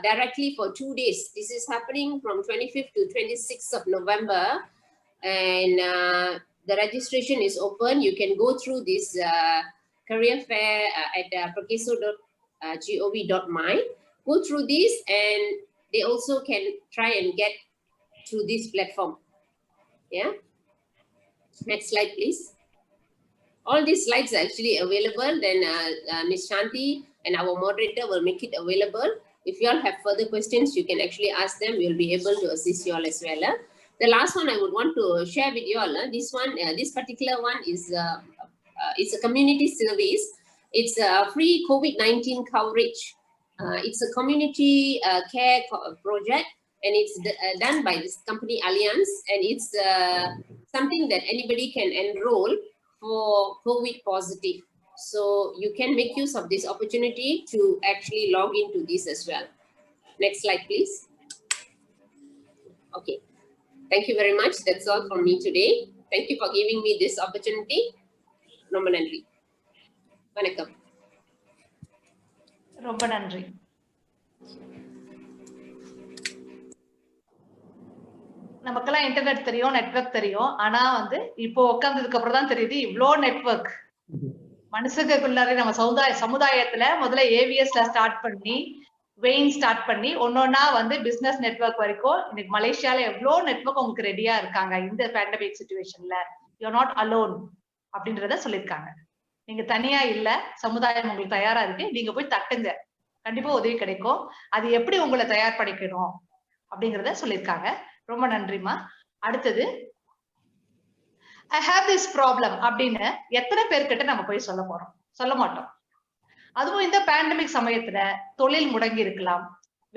directly for 2 days. This is happening from 25th to 26th of November, and the registration is open. You can go through this career fair at prokeso.gov.my. Go through this, and they also can try and get through this platform. Yeah. Next slide, please. All these slides are actually available. Then Ms. Shanti and our moderator will make it available. If you all have further questions, you can actually ask them. We'll be able to assist you all as well. The last one I would want to share with you all. This one, this particular one is it's a community service. It's a free COVID-19 coverage. It's a community care project, and it's done by this company Alliance, and it's something that anybody can enroll for COVID positive. So you can make use of this opportunity to actually log into this as well. Next slide, please. Okay, thank you very much. That's all from me today. Thank you for giving me this opportunity. Romba nandri. Vanakkam. ரொம்ப நன்றி. நமக்கெல்லாம் internet தெரியும், network தெரியும். ஆனா வந்து இப்போ உட்கார்ந்ததுக்கு அப்புறம் தான் தெரியுது இவ்ளோ நெட்வொர்க் மனுஷங்களுக்குள்ளார நம்ம சமுதாயத்துல முதல்ல ஏவிஎஸ்ல ஸ்டார்ட் பண்ணி வெயின் ஸ்டார்ட் பண்ணி ஒன்னொன்னா வந்து பிசினஸ் நெட்வொர்க் வரைக்கும் இன்னைக்கு மலேசியால எவ்வளோ நெட்வொர்க் உங்களுக்கு ரெடியா இருக்காங்க. இந்த பேண்டமிக் சிச்சுவேஷன்ல யூ ஆர் நாட் அலோன் அப்படின்றத சொல்லியிருக்காங்க. நீங்க தனியா இல்ல, சமுதாயம் உங்களுக்கு தயாரா இருக்கு. நீங்க போய் தட்டுங்க, கண்டிப்பா உதவி கிடைக்கும். அது எப்படி உங்களை தயார் பண்ணிக்கணும் அப்படிங்கறத சொல்லியிருக்காங்க. ரொம்ப நன்றிமா. அடுத்தது I have this problem அப்படின்னு எத்தனை பேர்கிட்ட நம்ம போய் சொல்ல போறோம்? சொல்ல மாட்டோம். அதுவும் இந்த பேண்டமிக் சமயத்துல தொழில் முடங்கி இருக்கலாம்,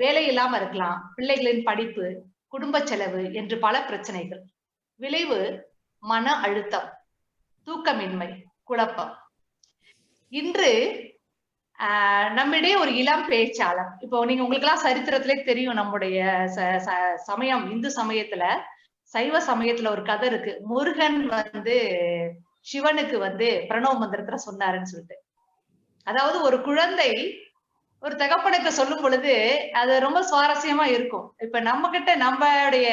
வேலை இல்லாம இருக்கலாம், பிள்ளைகளின் படிப்பு, குடும்ப செலவு என்று பல பிரச்சனைகள். விளைவு மன அழுத்தம், தூக்கமின்மை, குழப்பம். இன்று நம்மிடையே ஒரு இளம் பேச்சாளர், இப்போ நீங்க உங்களுக்கு எல்லாம் சரித்திரத்திலே தெரியும், நம்முடைய சமயம் இந்து சமயத்துல சைவ சமயத்துல ஒரு கதை இருக்கு. முருகன் வந்து சிவனுக்கு வந்து பிரணவ மந்திரத்துல சொன்னாருன்னு சொல்லிட்டு. அதாவது ஒரு குழந்தை ஒரு தகப்பனுக்கு சொல்லும் பொழுது அது ரொம்ப சுவாரஸ்யமா இருக்கும். இப்ப நம்ம கிட்ட நம்மளுடைய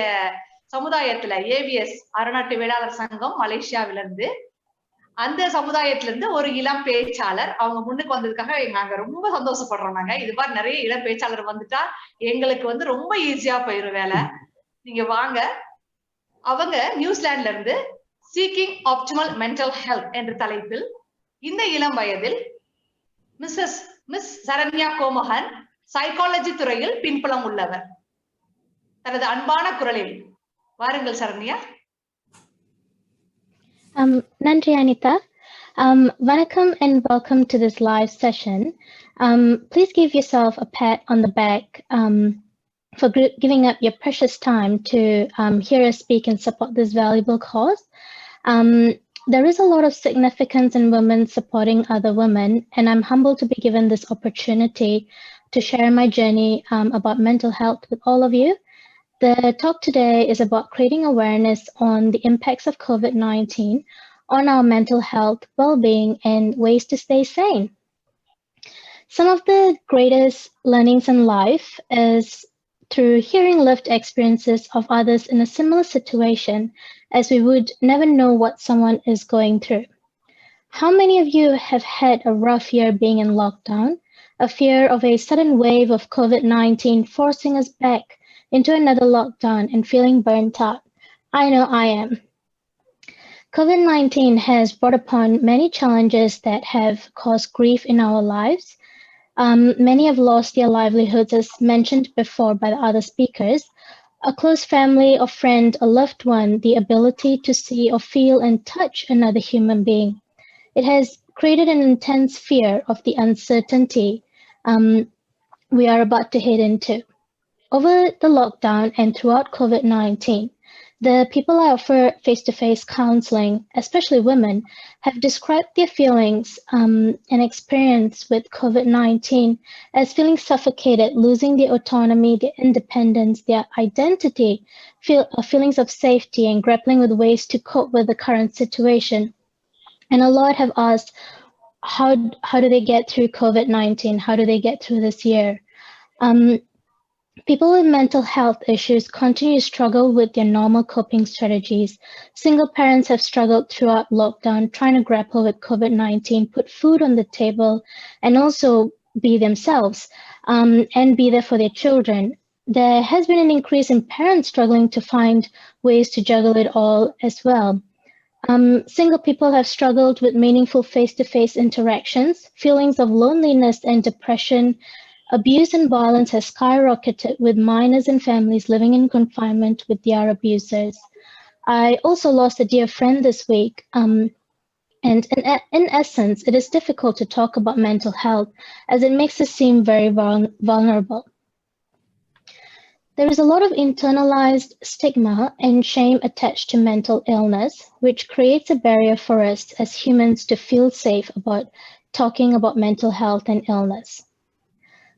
சமுதாயத்துல ஏவிஎஸ் அறநாட்டு வேளாளர் சங்கம் மலேசியாவில இருந்து, அந்த சமுதாயத்துல இருந்து ஒரு இளம் பேச்சாளர் அவங்க முன்னுக்கு வந்ததுக்காக நாங்க ரொம்ப சந்தோஷப்படுறோம். நாங்க இது மாதிரி நிறைய இளம் பேச்சாளர் வந்துட்டா எங்களுக்கு வந்து ரொம்ப ஈஸியா போயிரும் வேலை. நீங்க வாங்க. அவங்க நியூசிலாந்துல இருந்து சீக்கிங் ஆப்டிமல் மென்டல் ஹெல்த் என்ற தலைப்பில் இந்த இளம் வயதில் மிஸ் சரண்யா கோமகன் சைக்காலஜி துறையில் பின்புலம் உள்ளவர். தனது அன்பான குரலில் வாருங்கள் Saranya. Nandri Anita. Vanakkam and welcome to this live session. Please give yourself a pat on the back for giving up your precious time to hear us speak and support this valuable cause. There is a lot of significance in women supporting other women, and I'm humbled to be given this opportunity to share my journey about mental health with all of you. The talk today is about creating awareness on the impacts of COVID-19 on our mental health, well-being, and ways to stay sane. Some of the greatest learnings in life is through hearing lived experiences of others in a similar situation, as we would never know what someone is going through. How many of you have had a rough year being in lockdown, a fear of a sudden wave of COVID-19 forcing us back into another lockdown and feeling burnt out? I know I am. COVID-19 has brought upon many challenges that have caused grief in our lives. Many have lost their livelihoods, as mentioned before by the other speakers. A close family or friend, a loved one, the ability to see or feel and touch another human being. It has created an intense fear of the uncertainty we are about to head into. Over the lockdown and throughout COVID-19, the people I offer face-to-face counseling, especially women, have described their feelings and experience with COVID-19 as feeling suffocated, losing their autonomy, their independence, their identity, feelings of safety, and grappling with ways to cope with the current situation. And a lot have asked, how do they get through COVID-19? How do they get through this year? People with mental health issues continue to struggle with their normal coping strategies. Single parents have struggled throughout lockdown, trying to grapple with COVID-19, put food on the table, and also be themselves and be there for their children. There has been an increase in parents struggling to find ways to juggle it all as well. Single people have struggled with meaningful face-to-face interactions. Feelings of loneliness and depression, abuse and violence has skyrocketed, with minors and families living in confinement with their abusers. I also lost a dear friend this week, and in essence, it is difficult to talk about mental health as it makes us seem very vulnerable. There is a lot of internalized stigma and shame attached to mental illness, which creates a barrier for us as humans to feel safe about talking about mental health and illness.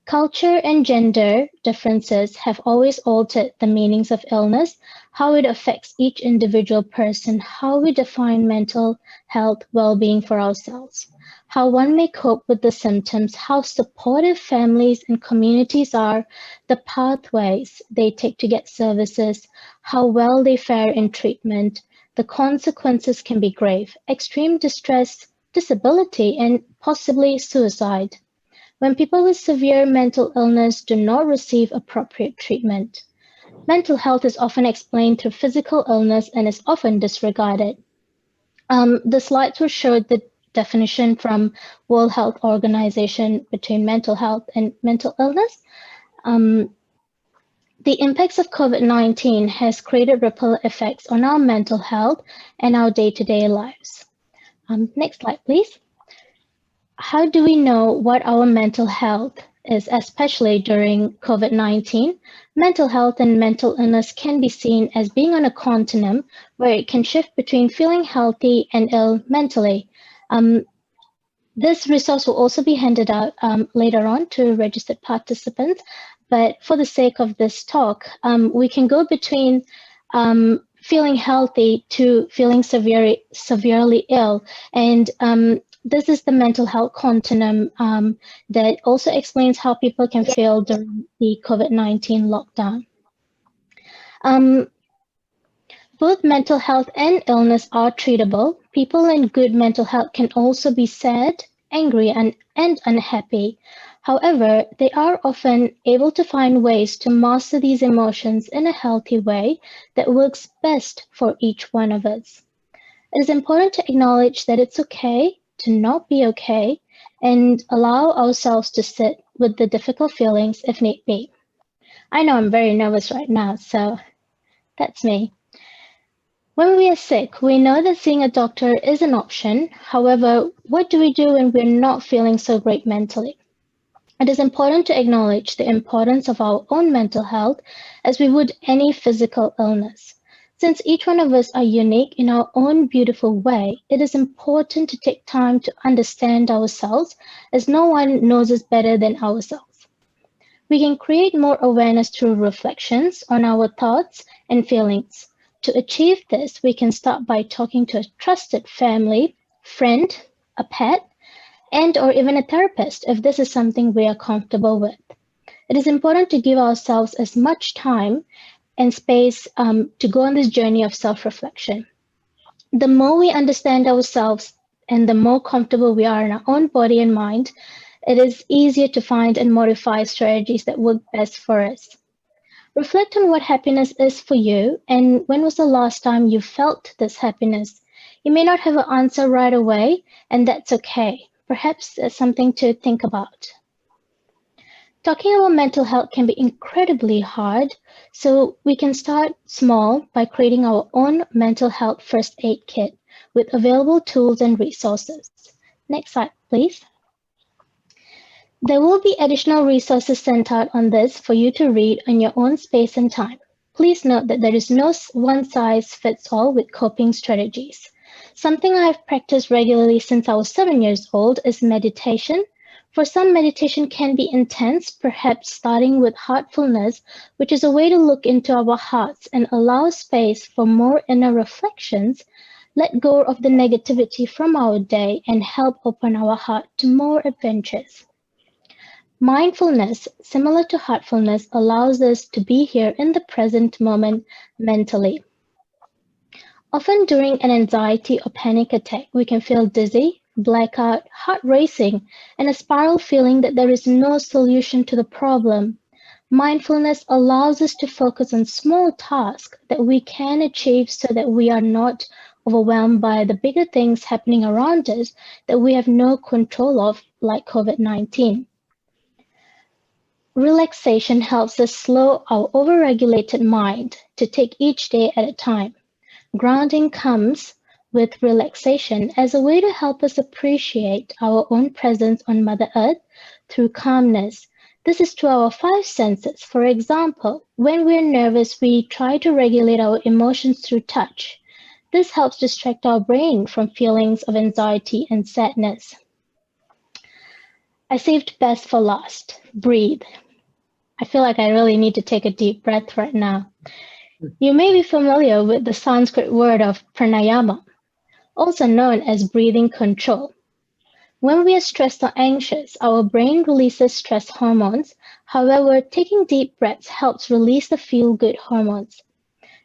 Culture and gender differences have always altered the meanings of illness, how it affects each individual person, how we define mental health well-being for ourselves, how one may cope with the symptoms, how supportive families and communities are, the pathways they take to get services, how well they fare in treatment. The consequences can be grave: extreme distress, disability, and possibly suicide when people with severe mental illness do not receive appropriate treatment. Mental health is often explained through physical illness and is often disregarded. The slides will show the definition from World Health Organization between mental health and mental illness. The impacts of COVID-19 has created ripple effects on our mental health and our day-to-day lives. Next slide, please. How do we know what our mental health is, especially during COVID-19? Mental health and mental illness can be seen as being on a continuum where it can shift between feeling healthy and ill mentally. This resource will also be handed out later on to registered participants, but for the sake of this talk, we can go between feeling healthy to feeling severely ill, and this is the mental health continuum that also explains how people can feel during the COVID-19 lockdown. Both mental health and illness are treatable. People in good mental health can also be sad, angry, and unhappy. However, they are often able to find ways to master these emotions in a healthy way that works best for each one of us. It is important to acknowledge that it's okay to not be okay, and allow ourselves to sit with the difficult feelings if need be. I know I'm very nervous right now, so that's me. When we are sick, we know that seeing a doctor is an option. However, what do we do when we're not feeling so great mentally? It is important to acknowledge the importance of our own mental health as we would any physical illness. Since each one of us are unique in our own beautiful way, it is important to take time to understand ourselves as no one knows us better than ourselves. We can create more awareness through reflections on our thoughts and feelings. To achieve this, we can start by talking to a trusted family, friend, a pet, and or even a therapist if this is something we are comfortable with. It is important to give ourselves as much time and space to go on this journey of self-reflection. The more we understand ourselves and the more comfortable we are in our own body and mind, it is easier to find and modify strategies that work best for us. Reflect on what happiness is for you and when was the last time you felt this happiness. You may not have an answer right away, and that's okay. Perhaps it's something to think about. Talking about mental health can be incredibly hard, so we can start small by creating our own mental health first aid kit with available tools and resources. Next slide, please. There will be additional resources sent out on this for you to read in your own space and time. Please note that there is no one-size-fits-all with coping strategies. Something I've practiced regularly since I was 7 years old is meditation. For some, meditation can be intense, perhaps starting with heartfulness, which is a way to look into our hearts and allow space for more inner reflections, let go of the negativity from our day, and help open our heart to more adventures. Mindfulness, similar to heartfulness, allows us to be here in the present moment mentally. Often during an anxiety or panic attack, we can feel dizzy, blackout, heart racing, and a spiral feeling that there is no solution to the problem. Mindfulness allows us to focus on small tasks that we can achieve so that we are not overwhelmed by the bigger things happening around us that we have no control of, like COVID-19. Relaxation helps us slow our overregulated mind to take each day at a time. Grounding comes with relaxation as a way to help us appreciate our own presence on Mother Earth through calmness. This is to our 5 senses. For example, when we're nervous, we try to regulate our emotions through touch. This helps distract our brain from feelings of anxiety and sadness. I saved best for last. Breathe. I feel like I really need to take a deep breath right now. You may be familiar with the Sanskrit word of pranayama, also known as breathing control. When we are stressed or anxious, our brain releases stress hormones. However, taking deep breaths helps release the feel-good hormones.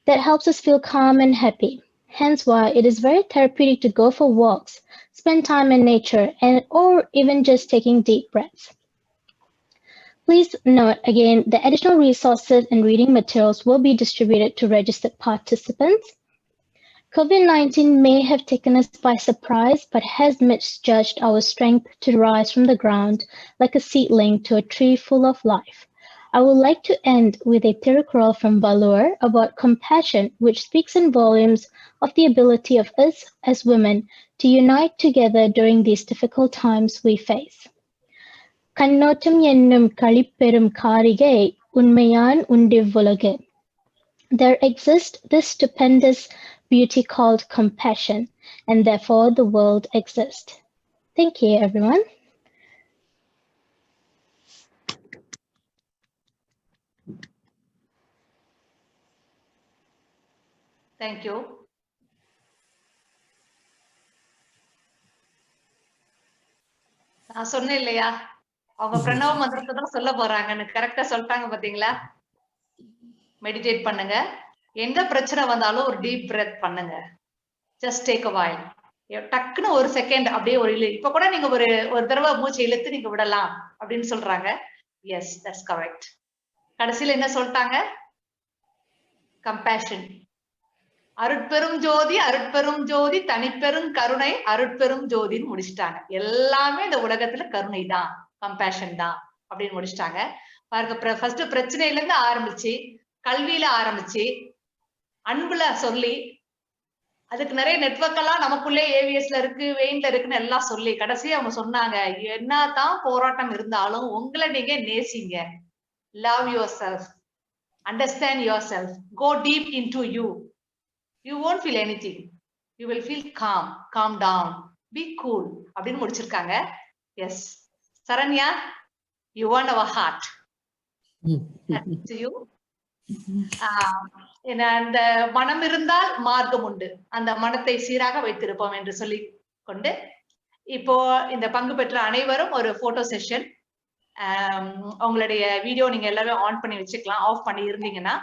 That helps us feel calm and happy. Hence why it is very therapeutic to go for walks, spend time in nature, or even just taking deep breaths. Please note again, the additional resources and reading materials will be distributed to registered participants. COVID-19 may have taken us by surprise, but has misjudged our strength to rise from the ground like a seedling to a tree full of life. I would like to end with a Tirukkural from Vellore about compassion, which speaks in volumes of the ability of us as women to unite together during these difficult times we face. கண்ணோட்டம் என்னும் களிப்பெரும் காரிகை உண்மையான் உண்டிவ்வுலகு. There exists this stupendous beauty called compassion, and therefore the world exists. Thank you, everyone. Thank you. நான் சொன்னேன் இல்லையா, அவங்க பிரணவ மந்திரத்தை தான் சொல்ல போறாங்கன்னு கரெக்டா சொல்லிட்டாங்க பாத்தீங்களா? மெடிடேட் பண்ணுங்க. எந்த பிரச்சனை வந்தாலும் ஒரு டீப் பிரெத் பண்ணுங்க. Just take a while. டக்குன்னு ஒரு செகண்ட் அப்படியே ஒரு இப்ப கூட நீங்க ஒரு தடவை மூச்சை இழுத்து நீங்க விடலாம் அப்படின்னு சொல்றாங்க. Yes, that's correct. கடைசியில என்ன சொல்லிட்டாங்க? கம்பேஷன். அருட்பெரும் ஜோதி தனிப்பெரும் கருணை அருட்பெரும் ஜோதின்னு முடிச்சுட்டாங்க. எல்லாமே இந்த உலகத்துல கருணை தான், கம்பேஷன் தான் அப்படின்னு முடிச்சுட்டாங்க. பாருங்க, ஃபர்ஸ்ட் பிரச்சனையில இருந்து ஆரம்பிச்சு, கல்வியில ஆரம்பிச்சு, அன்புல சொல்லி, அதுக்கு நிறைய நெட்வொர்க் எல்லாம் நமக்குள்ளே ஏவிஎஸ்ல இருக்கு, வெயின்ல இருக்குன்னு எல்லாம் சொல்லி கடைசியா அவங்க சொன்னாங்க, என்னதான் போராட்டம் இருந்தாலும் உங்களை நீங்க நேசிங்க. Love yourself, understand yourself, go deep into you. You won't feel anything. You will feel calm down, be cool. அப்படின்னு முடிச்சிருக்காங்க. Yes Saranya, you won our heart. To you. அந்த மனம் இருந்தால் மார்க்கம் உண்டு, அந்த மனத்தை சீராக வைத்திருப்போம் என்று சொல்லி கொண்டு, இப்போ இந்த பங்கு பெற்ற அனைவரும் ஒரு போட்டோ செஷன், உங்களுடைய வீடியோ நீங்க எல்லாமே ஆன் பண்ணி வச்சுக்கலாம். ஆஃப் பண்ணி இருந்தீங்கன்னா